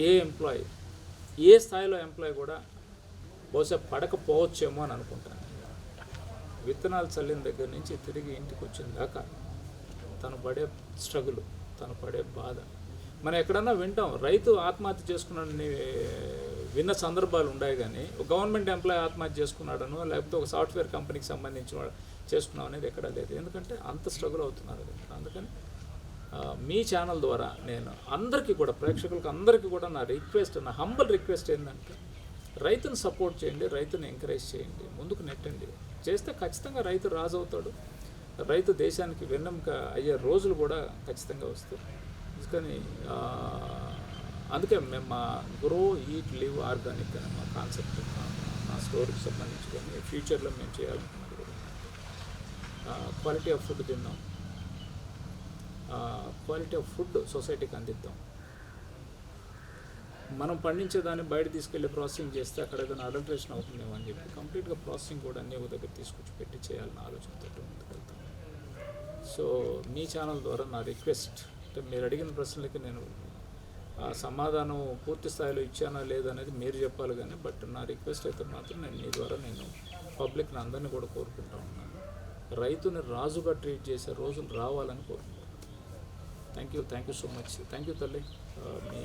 S2: ఏ ఎంప్లాయీ, ఏ స్థాయిలో ఎంప్లాయీ కూడా బహుశా పడకపోవచ్చేమో అని అనుకుంటాను. విత్తనాలు చల్లిన దగ్గర నుంచి తిరిగి ఇంటికి వచ్చిన దాకా తను పడే స్ట్రగుల్, తను పడే బాధ మనం ఎక్కడన్నా వింటాం. రైతు ఆత్మహత్య చేసుకున్నాడని విన్న సందర్భాలు ఉన్నాయి, కానీ గవర్నమెంట్ ఎంప్లాయీ ఆత్మహత్య చేసుకున్నాడనో, లేకపోతే ఒక సాఫ్ట్వేర్ కంపెనీకి సంబంధించిన చేసుకున్నాం అనేది ఎక్కడా లేదు. ఎందుకంటే అంత స్ట్రగుల్ అవుతున్నారు. అందుకని మీ ఛానల్ ద్వారా నేను అందరికీ కూడా, ప్రేక్షకులకు అందరికీ కూడా నా రిక్వెస్ట్, నా హంబల్ రిక్వెస్ట్ ఏంటంటే, రైతుని సపోర్ట్ చేయండి, రైతుని ఎంకరేజ్ చేయండి, ముందుకు నెట్టండి. చేస్తే ఖచ్చితంగా రైతు రాజు అవుతాడు, రైతు దేశానికి వెన్నెముక అయ్యే రోజులు కూడా ఖచ్చితంగా వస్తాయి. కానీ అందుకే మేము మా గ్రో ఈట్ లివ్ ఆర్గానిక్ అనే మా కాన్సెప్ట్, మా స్టోరీకి సంబంధించి కానీ ఫ్యూచర్లో మేము చేయాలనుకున్నది కూడా క్వాలిటీ ఆఫ్ ఫుడ్ తిన్నాం, క్వాలిటీ ఆఫ్ ఫుడ్ సొసైటీకి అందిద్దాం. మనం పండించేదాన్ని బయట తీసుకెళ్ళి ప్రాసెసింగ్ చేస్తే అక్కడ ఏదైనా అడల్ట్రేషన్ అవుతుందేమో అని చెప్పి కంప్లీట్గా ప్రాసెసింగ్ కూడా అన్నీ ఒక దగ్గర తీసుకొచ్చి పెట్టి చేయాలని ఆలోచనతో ముందుకెళ్తాం. సో మీ ఛానల్ ద్వారా నా రిక్వెస్ట్, అంటే మీరు అడిగిన ప్రశ్నలకి నేను సమాధానం పూర్తి స్థాయిలో ఇచ్చానా లేదనేది మీరు చెప్పాలి, కానీ బట్ నా రిక్వెస్ట్ అయితే మాత్రం నేను మీ ద్వారా నేను పబ్లిక్ని అందరినీ కూడా కోరుకుంటా ఉన్నాను. రైతుని రాజుగా ట్రీట్ చేసే రోజులు రావాలని కోరుకుంటున్నాను. Thank you so much. Thank you తల్లి. మీ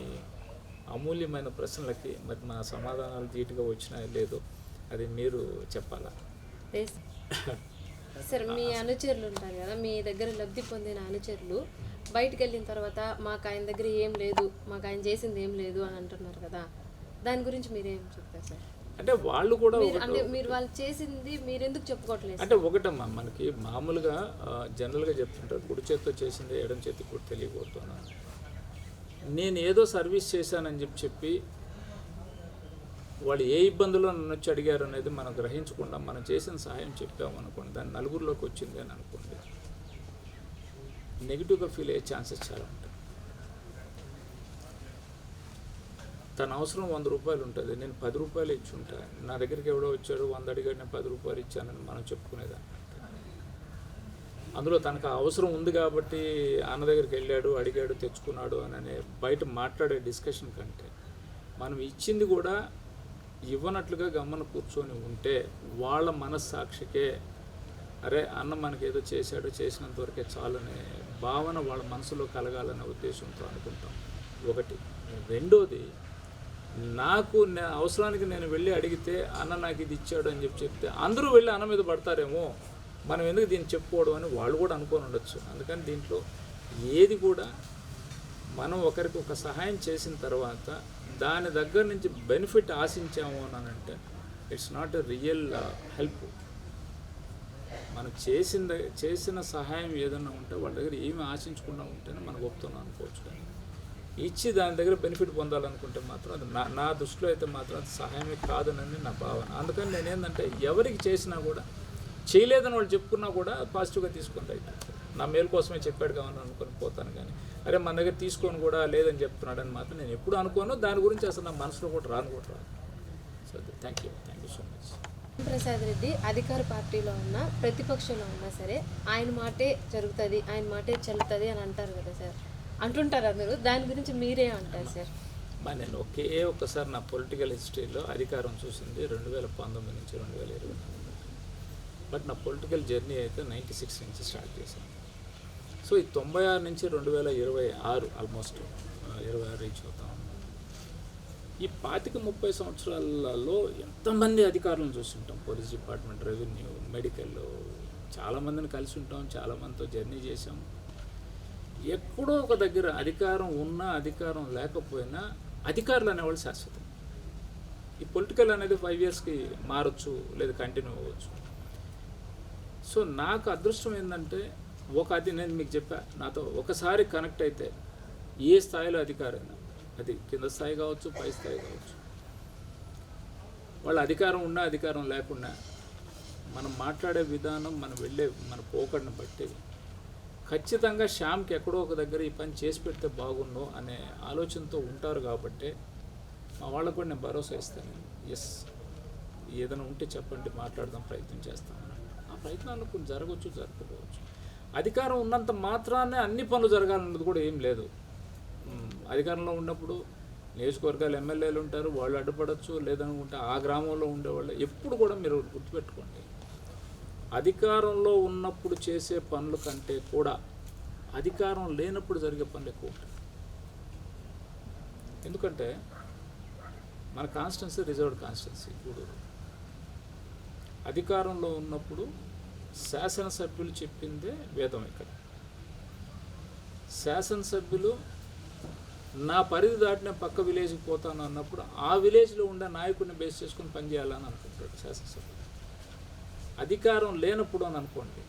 S2: అమూల్యమైన ప్రశ్నలకి మరి నా సమాధానాలు ధీటుగా వచ్చినాయో లేదో అది మీరు చెప్పాలా.
S1: సార్, మీ అనుచరులు ఉంటారు కదా, మీ దగ్గర లబ్ధి పొందిన అనుచరులు బయటకు వెళ్ళిన తర్వాత మాకు ఆయన దగ్గర ఏం లేదు, మాకు ఆయన చేసింది ఏం లేదు అని అంటున్నారు కదా, దాని గురించి మీరేం చెప్తారు సార్?
S2: అంటే వాళ్ళు కూడా
S1: అంటే మీరు వాళ్ళు చేసింది మీరు ఎందుకు చెప్పుకోవట్లేదు?
S2: అంటే ఒకటమ్మా, మనకి మామూలుగా జనరల్గా చెప్తుంటారు, కుడి చేతితో చేసింది ఎడం చేతికి కూడా తెలియకూడదు. నేను ఏదో సర్వీస్ చేశానని చెప్పి వాళ్ళు ఏ ఇబ్బందుల్లో నన్ను వచ్చి అడిగారు అనేది మనం గ్రహించకుండా మనం చేసిన సహాయం చెప్పామనుకోండి, దాన్ని నలుగురిలోకి వచ్చింది అని అనుకోండి, నెగిటివ్గా ఫీల్ అయ్యే ఛాన్సెస్ చాలా ఉంటాయి. తన అవసరం 100 రూపాయలు ఉంటుంది, నేను 10 రూపాయలు ఇచ్చి ఉంటాను. నా దగ్గరికి ఎవడో వచ్చాడు 100 అడిగాడు, నేను 10 రూపాయలు ఇచ్చానని మనం చెప్పుకునేదాన్ని. అందులో తనకు అవసరం ఉంది కాబట్టి అన్న దగ్గరికి వెళ్ళాడు, అడిగాడు, తెచ్చుకున్నాడు అని బయట మాట్లాడే డిస్కషన్ కంటే మనం ఇచ్చింది కూడా ఇవ్వనట్లుగా గమ్మన కూర్చొని ఉంటే వాళ్ళ మనస్సాక్షికే అరే అన్న మనకి ఏదో చేశాడు, చేసినంత వరకే చాలనే భావన వాళ్ళ మనసులో కలగాలనే ఉద్దేశంతో అనుకుంటాం. ఒకటి. రెండోది, నాకు అవసరానికి నేను వెళ్ళి అడిగితే అన్న నాకు ఇది ఇచ్చాడు అని చెప్తే అందరూ వెళ్ళి అన్న మీద పడతారేమో, మనం ఎందుకు దీన్ని చెప్పుకోవడం అని వాళ్ళు కూడా అనుకొని ఉండొచ్చు. అందుకని దీంట్లో ఏది కూడా మనం ఒకరికి ఒక సహాయం చేసిన తర్వాత దాని దగ్గర నుంచి బెనిఫిట్ ఆశించాము అని అంటే it's not a real help. మనం చేసిన సహాయం ఏదన్నా ఉంటే వాళ్ళ దగ్గర ఏమి ఆశించకుండా ఉంటేనే మనం గొప్పతనం అనుకోవచ్చు. కానీ ఇచ్చి దాని దగ్గర బెనిఫిట్ పొందాలనుకుంటే మాత్రం అది నా దృష్టిలో అయితే మాత్రం అది సహాయమే కాదనని నా భావన. అందుకని నేనేంటంటే ఎవరికి చేసినా కూడా చేయలేదని వాళ్ళు చెప్పుకున్నా కూడా పాజిటివ్గా తీసుకుంటా. నా మేలు కోసమే చెప్పాడు కావాలని అనుకొని పోతాను. కానీ అరే మన దగ్గర తీసుకొని కూడా లేదని చెప్తున్నాడని మాత్రం నేను ఎప్పుడు అనుకోను. దాని గురించి అసలు నా మనసులో కూడా రాదు. So thank you so much.
S1: Prasad Reddy అధికార పార్టీలో ఉన్నా ప్రతిపక్షంలో ఉన్నా సరే ఆయన మాటే జరుగుతుంది, ఆయన మాటే చెల్లుతుంది అని అంటారు కదా సార్, అంటుంటారు అందరూ. దాని గురించి మీరేమంటారు సార్?
S2: నేను ఒక్కసారి నా పొలిటికల్ హిస్టరీలో అధికారం చూసింది 2019 నుంచి 2020. బట్ నా పొలిటికల్ జర్నీ అయితే 96 నుంచి స్టార్ట్ చేశాను. సో ఈ 96 నుంచి 2026 ఆల్మోస్ట్ 26 రీచ్ అవుతాం. ఈ 25-30 సంవత్సరాలలో ఎంతమంది అధికారులను చూస్తుంటాం. పోలీస్ డిపార్ట్మెంట్, రెవెన్యూ, మెడికల్, చాలామందిని కలిసి ఉంటాం, చాలామందితో జర్నీ చేసాం. ఎక్కడో ఒక దగ్గర అధికారం ఉన్నా అధికారం లేకపోయినా అధికారులు అనేవాళ్ళు శాశ్వతం. ఈ పొలిటికల్ అనేది 5 ఇయర్స్కి మారచ్చు, లేదా కంటిన్యూ అవ్వచ్చు. సో నాకు అదృష్టం ఏంటంటే నేను మీకు చెప్పా, నాతో ఒకసారి కనెక్ట్ అయితే ఏ స్థాయిలో అధికారైనా, అది కింద స్థాయి కావచ్చు, పై స్థాయి కావచ్చు, వాళ్ళ అధికారం ఉన్నా అధికారం లేకున్నా మనం మాట్లాడే విధానం, మన పోకడను బట్టి ఖచ్చితంగా శ్యామ్కి ఎక్కడో ఒక దగ్గర ఈ పని చేసి పెడితే బాగుండు అనే ఆలోచనతో ఉంటారు. కాబట్టి మా వాళ్ళకు కూడా నేను భరోసా ఇస్తాను. ఎస్, ఏదైనా ఉంటే చెప్పండి, మాట్లాడదాం, ప్రయత్నం చేస్తాం. ఆ ప్రయత్నాలు కొన్ని జరగవచ్చు, జరగకపోవచ్చు. అధికారం ఉన్నంత మాత్రానే అన్ని పనులు జరగాలన్నది కూడా ఏం లేదు. అధికారంలో ఉన్నప్పుడు నియోజకవర్గాలు ఎమ్మెల్యేలు ఉంటారు, వాళ్ళు అడ్డుపడవచ్చు. లేదనుకుంటే ఆ గ్రామంలో ఉండేవాళ్ళు. ఎప్పుడు కూడా మీరు గుర్తుపెట్టుకోండి, అధికారంలో ఉన్నప్పుడు చేసే పనుల కంటే కూడా అధికారం లేనప్పుడు జరిగే పనులు ఎక్కువ ఉంటాయి. ఎందుకంటే మన కాన్స్టిట్యున్సీ రిజర్వ్డ్ కాన్స్టిట్యున్సీ గూడూరు. అధికారంలో ఉన్నప్పుడు శాసనసభ్యులు చెప్పిందే వేదం. ఇక్కడ శాసనసభ్యులు నా పరిధి దాటిన పక్క విలేజ్కి పోతాను అన్నప్పుడు ఆ విలేజ్లో ఉండే నాయకుడిని బేస్ చేసుకుని పనిచేయాలని అనుకుంటాడు శాసనసభ్యులు. అధికారం లేనప్పుడు అని అనుకోండి,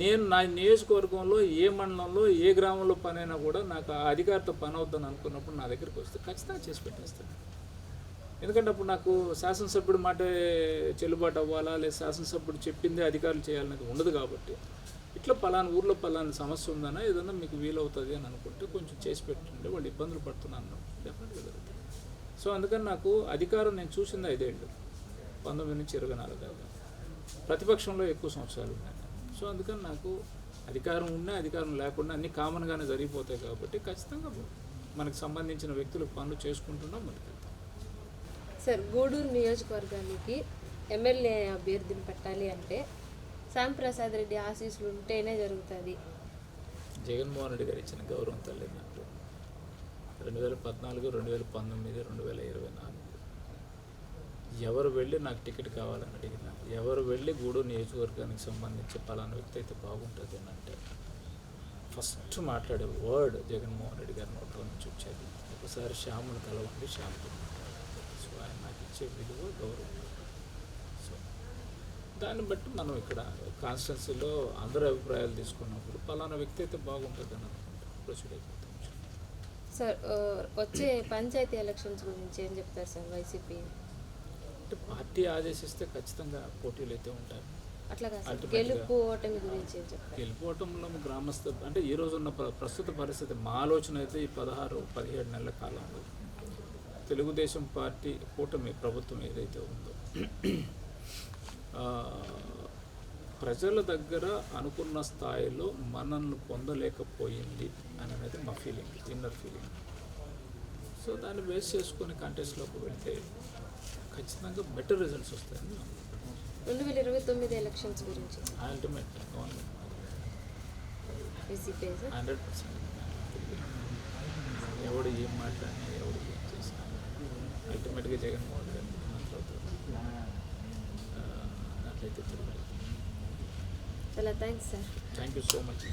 S2: నేను నా నియోజకవర్గంలో ఏ మండలంలో ఏ గ్రామంలో పని అయినా కూడా నాకు ఆ అధికారితో పని అవుద్దని అనుకున్నప్పుడు నా దగ్గరికి వస్తే ఖచ్చితంగా చేసి పెట్టేస్తాను. ఎందుకంటే అప్పుడు నాకు శాసనసభ్యుడు మాట చెల్లుబాటు అవ్వాలా, లేదా శాసనసభ్యుడు చెప్పిందే అధికారులు చేయాలనేది ఉండదు. కాబట్టి ఇట్లా పలానా ఊర్లో పలానా సమస్య ఉందన్నా ఏదన్నా మీకు వీలవుతుంది అని అనుకుంటే కొంచెం చేసి పెట్టండి, వాళ్ళు ఇబ్బందులు పడుతున్నాను డెఫినెట్గా జరుగుతుంది. సో అందుకని నాకు అధికారం నేను చూసింది 5 ఏళ్ళు, 19 నుంచి 24 దాకా. ప్రతిపక్షంలో ఎక్కువ సంవత్సరాలు ఉన్నాయి. సో అందుకని నాకు అధికారం ఉన్నా అధికారం లేకుండా అన్నీ కామన్గానే జరిగిపోతాయి. కాబట్టి ఖచ్చితంగా మనకు సంబంధించిన వ్యక్తులకు పనులు చేసుకుంటున్నాం. మనకి
S1: సార్, గూడూరు నియోజకవర్గానికి ఎమ్మెల్యే అభ్యర్థిని పెట్టాలి అంటే శ్యామ్ ప్రసాద్ రెడ్డి ఆశీస్సులు ఉంటేనే జరుగుతుంది.
S2: జగన్మోహన్ రెడ్డి గారు ఇచ్చిన గౌరవం తల్లి నాకు 2014, 2019, 2024 ఎవరు వెళ్ళి నాకు టికెట్ కావాలని అడిగినా, ఎవరు వెళ్ళి గూడూరు నియోజకవర్గానికి సంబంధించి పలానా వ్యక్తి అయితే బాగుంటుంది అని అంటే ఫస్ట్ మాట్లాడే వర్డ్ జగన్మోహన్ రెడ్డి గారి నోట్లో నుంచి వచ్చేది, ఒకసారి శ్యామ్ను కలవండి, శ్యామ్కి. సో ఆయన నాకు ఇచ్చే విలువ, గౌరవం. సో దాన్ని బట్టి మనం ఇక్కడ కాన్స్టిట్యున్సీలో అందరి అభిప్రాయాలు తీసుకున్నప్పుడు పలానా వ్యక్తి అయితే బాగుంటుంది అని అనుకుంటాం, ప్రొసీడ్ అయిపోతాం.
S1: సార్, వచ్చే పంచాయతీ ఎలక్షన్స్ గురించి ఏం చెప్తారు సార్? వైసీపీ
S2: అంటే పార్టీ ఆదేశిస్తే ఖచ్చితంగా పోటీలు అయితే ఉంటాయి.
S1: అట్లా కాదు, గెలుపు ఓటమి గురించి ఏం చెప్తారు?
S2: గెలుపోవటంలో గ్రామస్థ అంటే ఈ రోజు ఉన్న ప్రస్తుత పరిస్థితి, మా ఆలోచన అయితే ఈ 16-17 నెలల కాలంలో తెలుగుదేశం పార్టీ కూటమి ప్రభుత్వం ఏదైతే ఉందో ప్రజల దగ్గర అనుకున్న స్థాయిలో మనల్ని పొందలేకపోయింది అనేది మా ఫీలింగ్, ఇన్నర్ ఫీలింగ్. సో దాన్ని బేస్ చేసుకొని కంటెస్ట్లోకి వెళ్తే ఖచ్చితంగా బెటర్ రిజల్ట్స్ వస్తాయని
S1: 2029 ఎలక్షన్స్ గురించి
S2: అల్టిమేట్ గవర్నమెంట్ 100%. ఎవడు ఏం మాట్లాడినా, ఎవడు ఏం చేసినా అల్టిమేట్గా జగన్మోహన్ గారిని మాట్లాడుతారు. అట్లయితే తిరుగుతుంది.
S1: Thanks sir.
S2: Thank you so much.